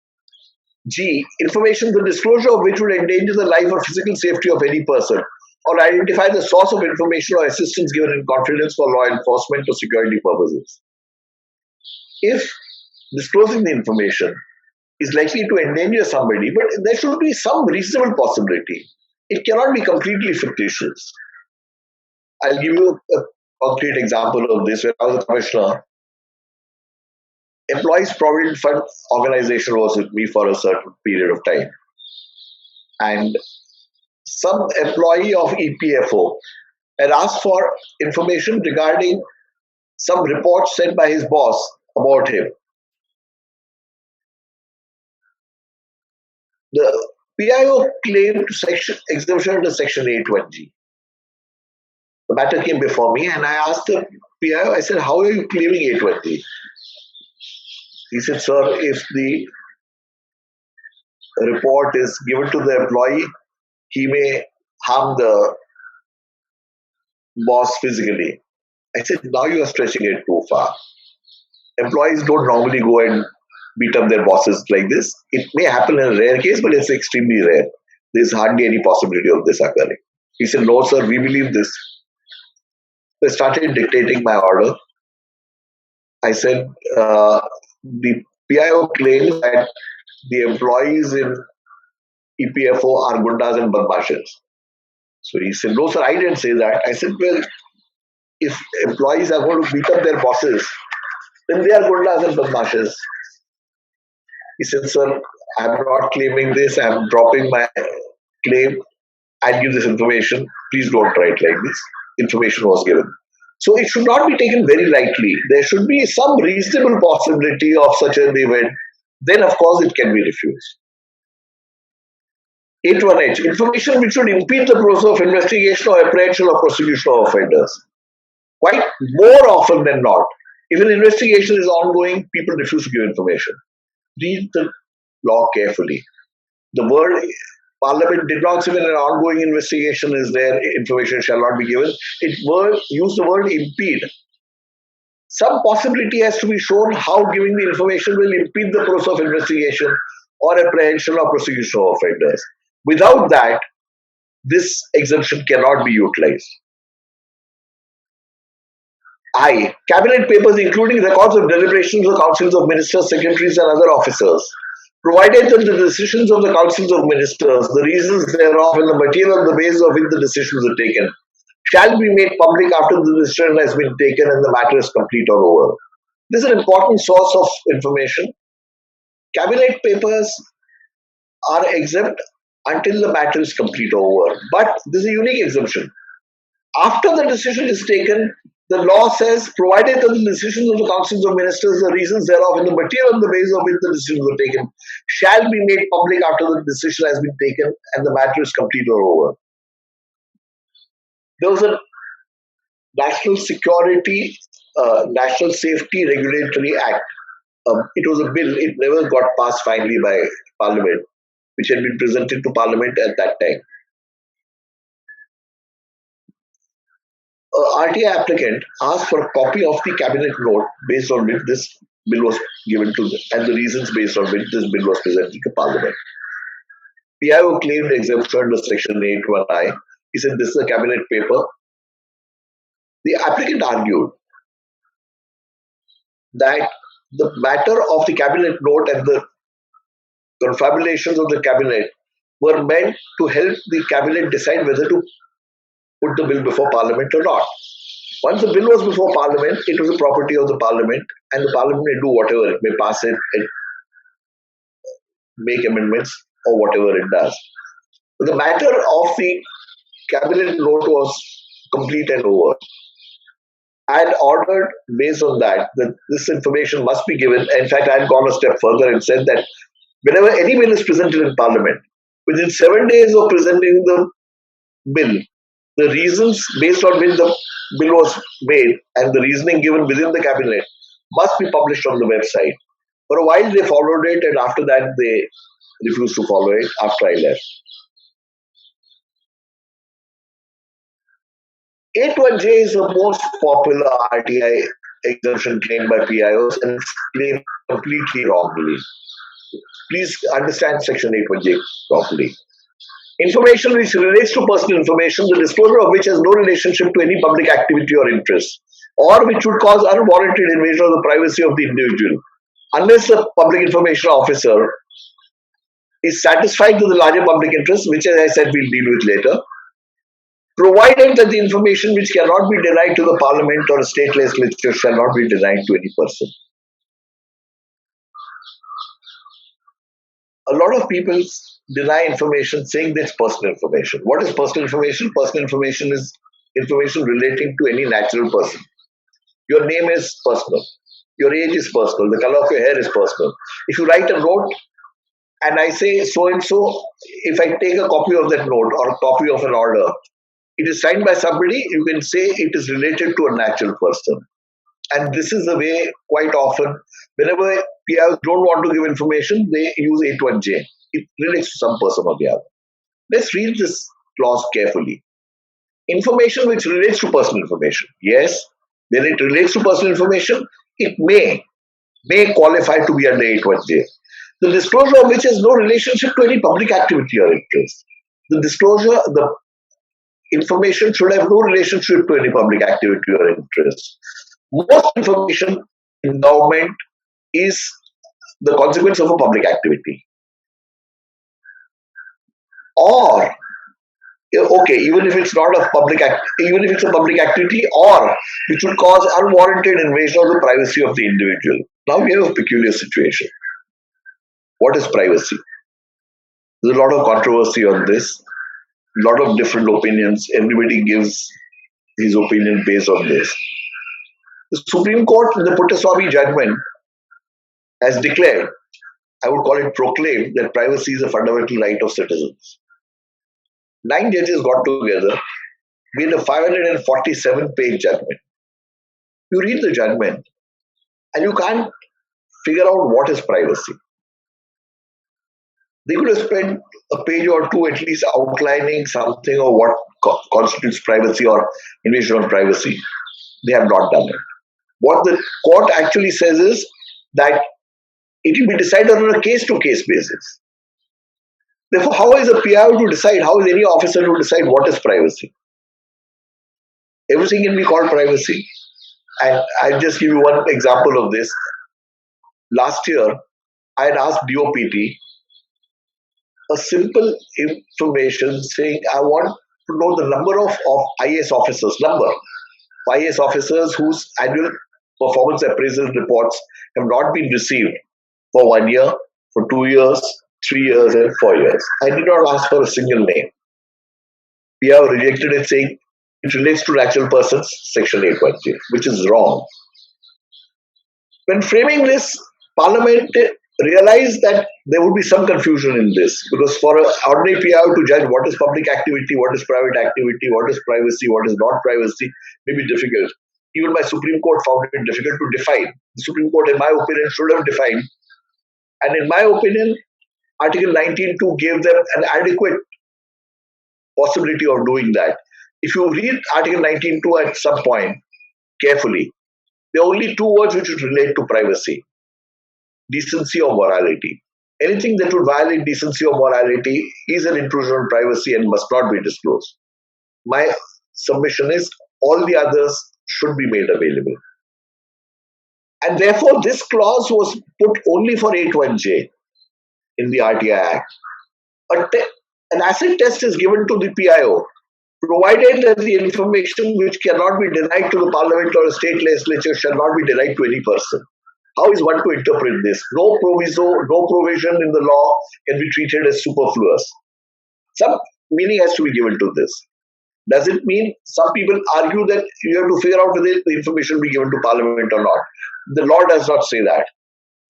G. Information the disclosure of which would endanger the life or physical safety of any person, or identify the source of information or assistance given in confidence for law enforcement or security purposes. If disclosing the information is likely to endanger somebody, but there should be some reasonable possibility. It cannot be completely fictitious. I'll give you a concrete example of this. When I was a commissioner, Employees Provident Fund organization was with me for a certain period of time. And some employee of EPFO had asked for information regarding some reports sent by his boss about him. The PIO claimed exemption under Section 8(1)(g). The matter came before me, and I asked the PIO, I said, how are you claiming 8(1)(g)? He said, sir, if the report is given to the employee, he may harm the boss physically. I said, now you are stretching it too far. Employees don't normally go and beat up their bosses like this. It may happen in a rare case, but it's extremely rare. There's hardly any possibility of this occurring. He said, no, sir, we believe this. They started dictating my order. I said, the PIO claims that the employees in EPFO are gundas and badmashes. So he said, no, sir, I didn't say that. I said, well, if employees are going to beat up their bosses, then they are gundas and badmashes. He said, sir, I'm not claiming this. I'm dropping my claim. I'll give this information. Please don't write like this. Information was given. So it should not be taken very lightly. There should be some reasonable possibility of such an event. Then, of course, it can be refused. 8(1)(h). Information which would impede the process of investigation or apprehension or prosecution of offenders. Quite more often than not, if an investigation is ongoing, people refuse to give information. Read the law carefully. The word Parliament did not say when an ongoing investigation is there, information shall not be given. It used the word impede. Some possibility has to be shown how giving the information will impede the process of investigation or apprehension or prosecution of offenders. Without that, this exemption cannot be utilized. I. Cabinet papers including records of deliberations of councils of ministers, secretaries and other officers, provided that the decisions of the councils of ministers, the reasons thereof and the material on the basis of which the decisions are taken, shall be made public after the decision has been taken and the matter is complete or over. This is an important source of information. Cabinet papers are exempt until the matter is complete or over. But this is a unique exemption. After the decision is taken, the law says, provided that the decisions of the councils of ministers, the reasons thereof, and the material on the basis of which the decisions were taken, shall be made public after the decision has been taken and the matter is complete or over. There was a National Security, National Safety Regulatory Act. It was a bill. It never got passed finally by Parliament, which had been presented to Parliament at that time. RTI applicant asked for a copy of the cabinet note based on which this bill was given to them and the reasons based on which this bill was presented to Parliament. PIO claimed exemption under Section 8(1)(i). He said this is a cabinet paper. The applicant argued that the matter of the cabinet note and the confabulations of the cabinet were meant to help the cabinet decide whether to put the bill before Parliament or not. Once the bill was before Parliament, it was a property of the Parliament, and the Parliament may do whatever. It may pass it, make amendments, or whatever it does. But the matter of the cabinet note was complete and over. I had ordered, based on that this information must be given. In fact, I had gone a step further and said that whenever any bill is presented in Parliament, within 7 days of presenting the bill, the reasons based on which the bill was made and the reasoning given within the cabinet must be published on the website. For a while they followed it, and after that they refused to follow it after I left. 8(1)(j) is the most popular RTI exemption claimed by PIOs, and it's claimed completely wrongly. Please understand Section 81J properly. Information which relates to personal information, the disclosure of which has no relationship to any public activity or interest, or which would cause unwarranted invasion of the privacy of the individual, unless the public information officer is satisfied with the larger public interest, which, as I said, we'll deal with later, provided that the information which cannot be denied to the parliament or a state legislature shall not be denied to any person. A lot of people deny information saying that's personal information. What is personal information? Personal information is information relating to any natural person. Your name is personal. Your age is personal. The color of your hair is personal. If you write a note and I say so and so, if I take a copy of that note or a copy of an order, it is signed by somebody, you can say it is related to a natural person. And this is the way quite often, whenever PIOs don't want to give information, they use 81J. It relates to some person or the other. Let's read this clause carefully. Information which relates to personal information. Yes, when it relates to personal information, it may qualify to be under 81J. The disclosure of which has no relationship to any public activity or interest. The information should have no relationship to any public activity or interest. Most information in government is the consequence of a public activity. Or, okay, even if it's not a public even if it's a public activity, or which would cause unwarranted invasion of the privacy of the individual. Now we have a peculiar situation. What is privacy? There's a lot of controversy on this, a lot of different opinions. Everybody gives his opinion based on this. The Supreme Court in the Puttaswamy judgment has declared, I would call it proclaimed, that privacy is a fundamental right of citizens. 9 judges got together, made a 547-page judgment. You read the judgment and you can't figure out what is privacy. They could have spent a page or two at least outlining something of what constitutes privacy or invasion of privacy. They have not done it. What the court actually says is that it will be decided on a case-to-case basis. Therefore, how is a PIO to decide? How is any officer to decide what is privacy? Everything can be called privacy. And I'll just give you one example of this. Last year, I had asked DOPT a simple information saying, I want to know the number of IAS officers, IAS officers whose annual performance appraisal reports have not been received for 1 year, for 2 years, 3 years, and 4 years. I did not ask for a single name. We have rejected it saying it relates to natural persons, Section 81J, which is wrong. When framing this, Parliament realized that there would be some confusion in this, because for an ordinary PIO to judge what is public activity, what is private activity, what is privacy, what is not privacy, may be difficult. Even my Supreme Court found it difficult to define. The Supreme Court, in my opinion, should have defined. And in my opinion, Article 19.2 gave them an adequate possibility of doing that. If you read Article 19.2 at some point carefully, there are only two words which would relate to privacy: decency or morality. Anything that would violate decency or morality is an intrusion on privacy and must not be disclosed. My submission is all the others should be made available. And therefore, this clause was put only for 81J in the RTI Act. An acid test is given to the PIO, provided that the information which cannot be denied to the parliament or a state legislature shall not be denied to any person. How is one to interpret this? No provision in the law can be treated as superfluous. Some meaning has to be given to this. Does it mean some people argue that you have to figure out whether the information will be given to parliament or not? The law does not say that.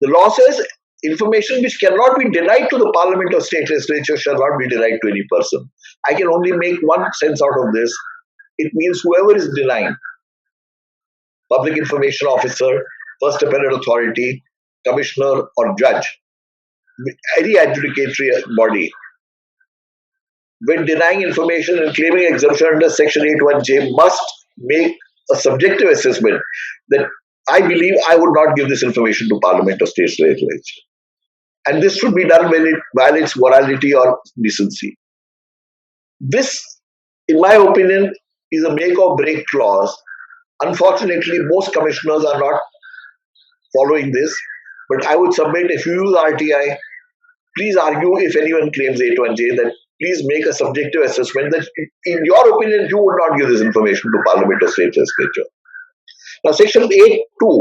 The law says information which cannot be denied to the parliament or state legislature shall not be denied to any person. I can only make one sense out of this. It means whoever is denying, public information officer, first appellate authority, commissioner, or judge, any adjudicatory body, when denying information and claiming exemption under Section 81J, must make a subjective assessment that I believe I would not give this information to parliament or state legislature. And this should be done when it violates morality or decency. This, in my opinion, is a make or break clause. Unfortunately, most commissioners are not following this, but I would submit, if you use RTI, please argue, if anyone claims 81J, that please make a subjective assessment that in your opinion you would not give this information to Parliament or State Legislature. Now, Section 8.2,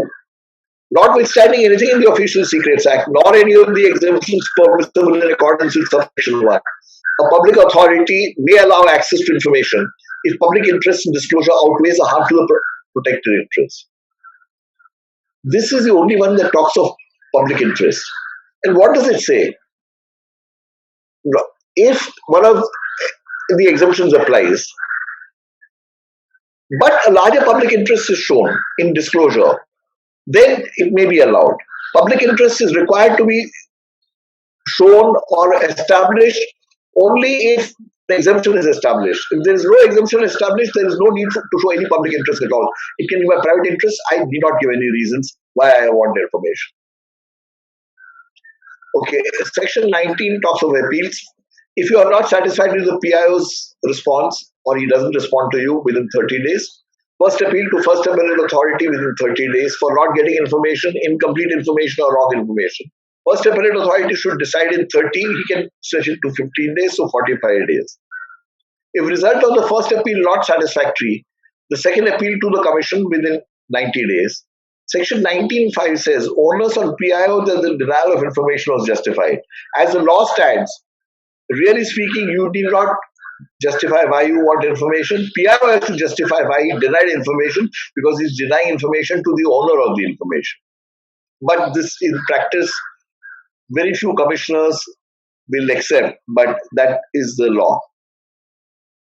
notwithstanding anything in the Official Secrets Act, nor any of the exemptions permissible in accordance with subsection 1, a public authority may allow access to information if public interest in disclosure outweighs the harm to the protected interest. This is the only one that talks of public interest. And what does it say? If one of the exemptions applies, but a larger public interest is shown in disclosure, then it may be allowed. Public interest is required to be shown or established only if the exemption is established. If there is no exemption established, there is no need to show any public interest at all. It can be my private interest. I need not give any reasons why I want the information. Okay, Section 19 talks of appeals. If you are not satisfied with the PIO's response or he doesn't respond to you within 30 days, first appeal to First Appellate Authority within 30 days for not getting information, incomplete information or wrong information. First Appellate Authority should decide in 30, he can stretch it to 15 days, so 45 days. If result of the first appeal not satisfactory, the second appeal to the Commission within 90 days. Section 19.5 says, onus on PIO that the denial of information was justified. As the law stands, really speaking, you need not justify why you want information. PIO has to justify why he denied information, because he's denying information to the owner of the information. But this, in practice, very few commissioners will accept, but that is the law.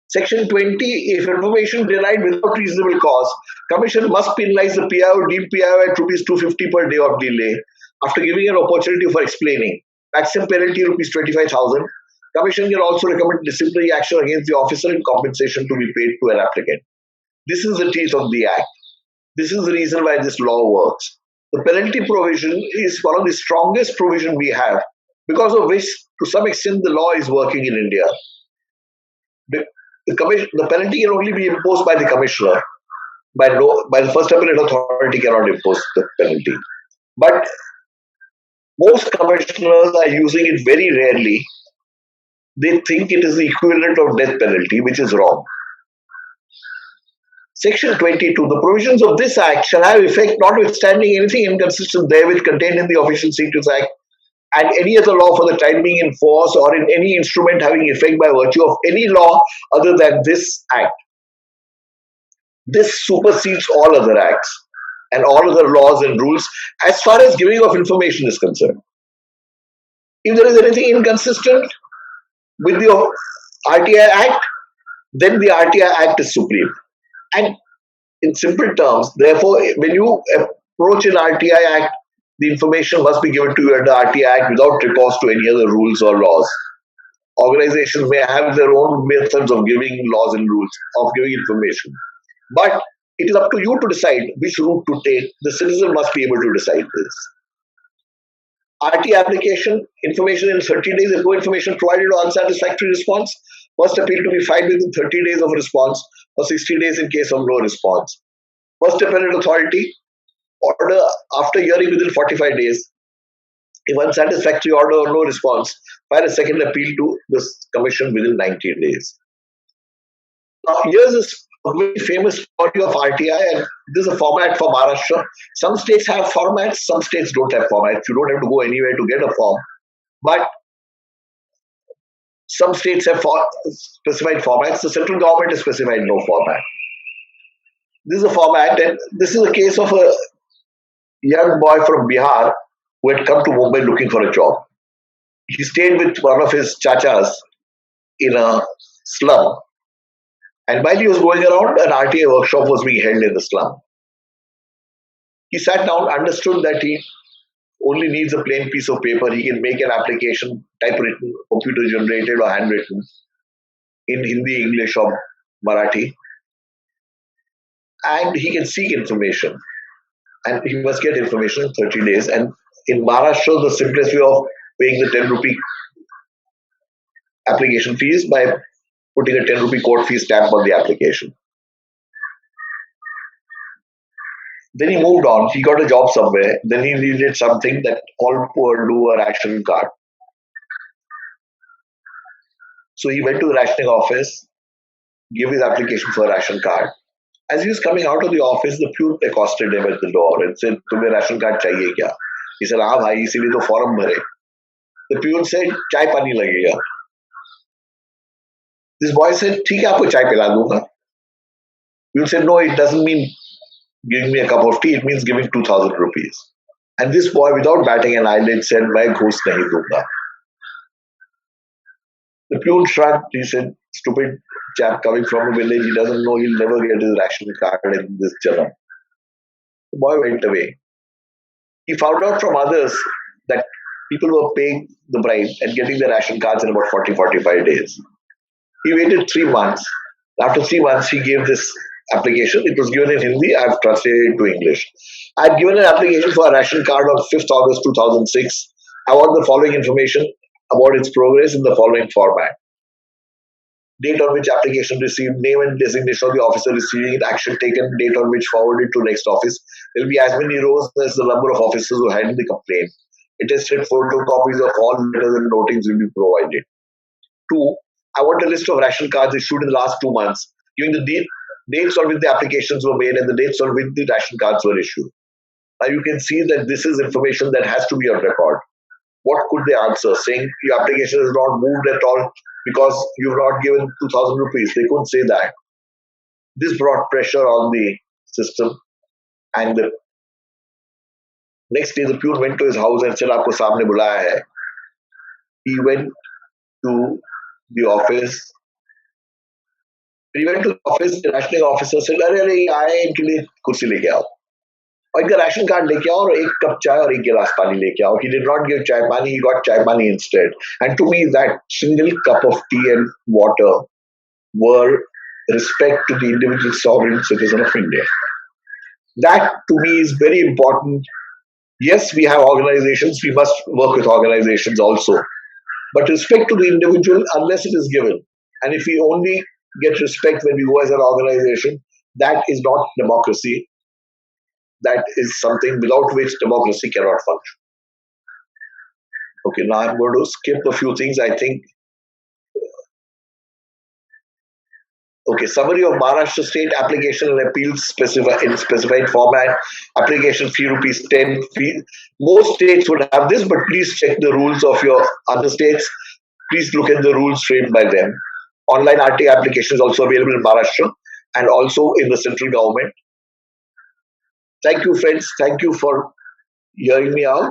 Section 20, if information denied without reasonable cause, Commission must penalize the PIO, deemed PIO at rupees 250 per day of delay after giving an opportunity for explaining. Maximum penalty rupees 25,000. Commission can also recommend disciplinary action against the officer and compensation to be paid to an applicant. This is the teeth of the Act. This is the reason why this law works. The penalty provision is one of the strongest provisions we have, because of which, to some extent, the law is working in India. The penalty can only be imposed by the commissioner. By the First Appellate Authority cannot impose the penalty. But most commissioners are using it very rarely. They think it is the equivalent of death penalty, which is wrong. Section 22, the provisions of this Act shall have effect notwithstanding anything inconsistent therewith contained in the Official Secrets Act and any other law for the time being in force or in any instrument having effect by virtue of any law other than this Act. This supersedes all other acts and all other laws and rules as far as giving of information is concerned. If there is anything inconsistent with the RTI Act, then the RTI Act is supreme. And in simple terms, therefore, when you approach an RTI Act, the information must be given to you under RTI Act without recourse to any other rules or laws. Organizations may have their own methods of giving laws and rules, of giving information. But it is up to you to decide which route to take. The citizen must be able to decide this. RT application, information in 30 days, if no information provided or unsatisfactory response, first appeal to be filed within 30 days of response or 60 days in case of no response. First Appellate Authority, order after hearing within 45 days. If unsatisfactory order or no response, file a second appeal to the Commission within 90 days. Now, here's a very famous story of RTI, and this is a format for Maharashtra. Some states have formats, some states don't have formats. You don't have to go anywhere to get a form. But some states have specified formats. The central government has specified no format. This is a format, and this is a case of a young boy from Bihar who had come to Mumbai looking for a job. He stayed with one of his chachas in a slum. And while he was going around, an RTI workshop was being held in the slum. He sat down, understood that he only needs a plain piece of paper. He can make an application, typewritten, computer generated or handwritten, in Hindi, English or Marathi. And he can seek information. And he must get information in 30 days. And in Maharashtra, the simplest way of paying the 10 rupee application fees by putting a 10 rupee court fee stamp on the application. Then he moved on. He got a job somewhere. Then he needed something that all poor do, a ration card. So he went to the rationing office, gave his application for a ration card. As he was coming out of the office, the pure accosted him at the door and said, "Tumhe ration card chahiye kya?" He said, "हाँ भाई, इसीलिए तो form भरे." The pure said, "चाय पानी लगेगा." This boy said, "ठीक है, आपको चाय पिला दूंगा." Pure said, "No, it doesn't mean giving me a cup of tea. It means giving 2,000 rupees." And this boy, without batting an eyelid, said, "मैं घूस नहीं दूंगा." The pure shrugged. He said, "Stupid chap coming from a village, he doesn't know he'll never get his ration card in this Janam." The boy went away. He found out from others that people were paying the bribe and getting their ration cards in about 40-45 days. He waited 3 months. After 3 months, he gave this application. It was given in Hindi. I've translated it to English. I've given an application for a ration card on 5th August 2006. I want the following information about its progress in the following format: date on which application received, name and designation of the officer receiving it, action taken, date on which forwarded to next office. There will be as many rows as the number of officers who handled the complaint. Attested photocopies of all letters and notings will be provided. 2. I want a list of ration cards issued in the last 2 months, giving the dates on which the applications were made and the dates on which the ration cards were issued. Now you can see that this is information that has to be on record. What could they answer? Saying your application is not moved at all because you've not given 2,000 rupees. They couldn't say that. This brought pressure on the system, and the next day the pure went to his house and said, "Aapko saamne bulaya hai." He went to the office. When he went to the office, the rationing officer said, "अरे ये आए, इनके लिए कुर्सी लेके आओ और इनका राशन कार्ड लेके आओ और एक कप चाय और एक गिलास पानी लेके आओ." He did not give chai pani, he got chai pani instead. And to me, that single cup of tea and water were respect to the individual sovereign citizen of India. That to me is very important. Yes, we have organizations, we must work with organizations also. But respect to the individual, unless it is given, and if we only get respect when we go as an organization, that is not democracy. That is something without which democracy cannot function. Okay, now I'm going to skip a few things. I think. Okay, summary of Maharashtra State application and appeals in specified format. Application fee ₹10. Fee. Most states would have this, but please check the rules of your other states. Please look at the rules framed by them. Online RTI application is also available in Maharashtra and also in the central government. Thank you, friends. Thank you for hearing me out.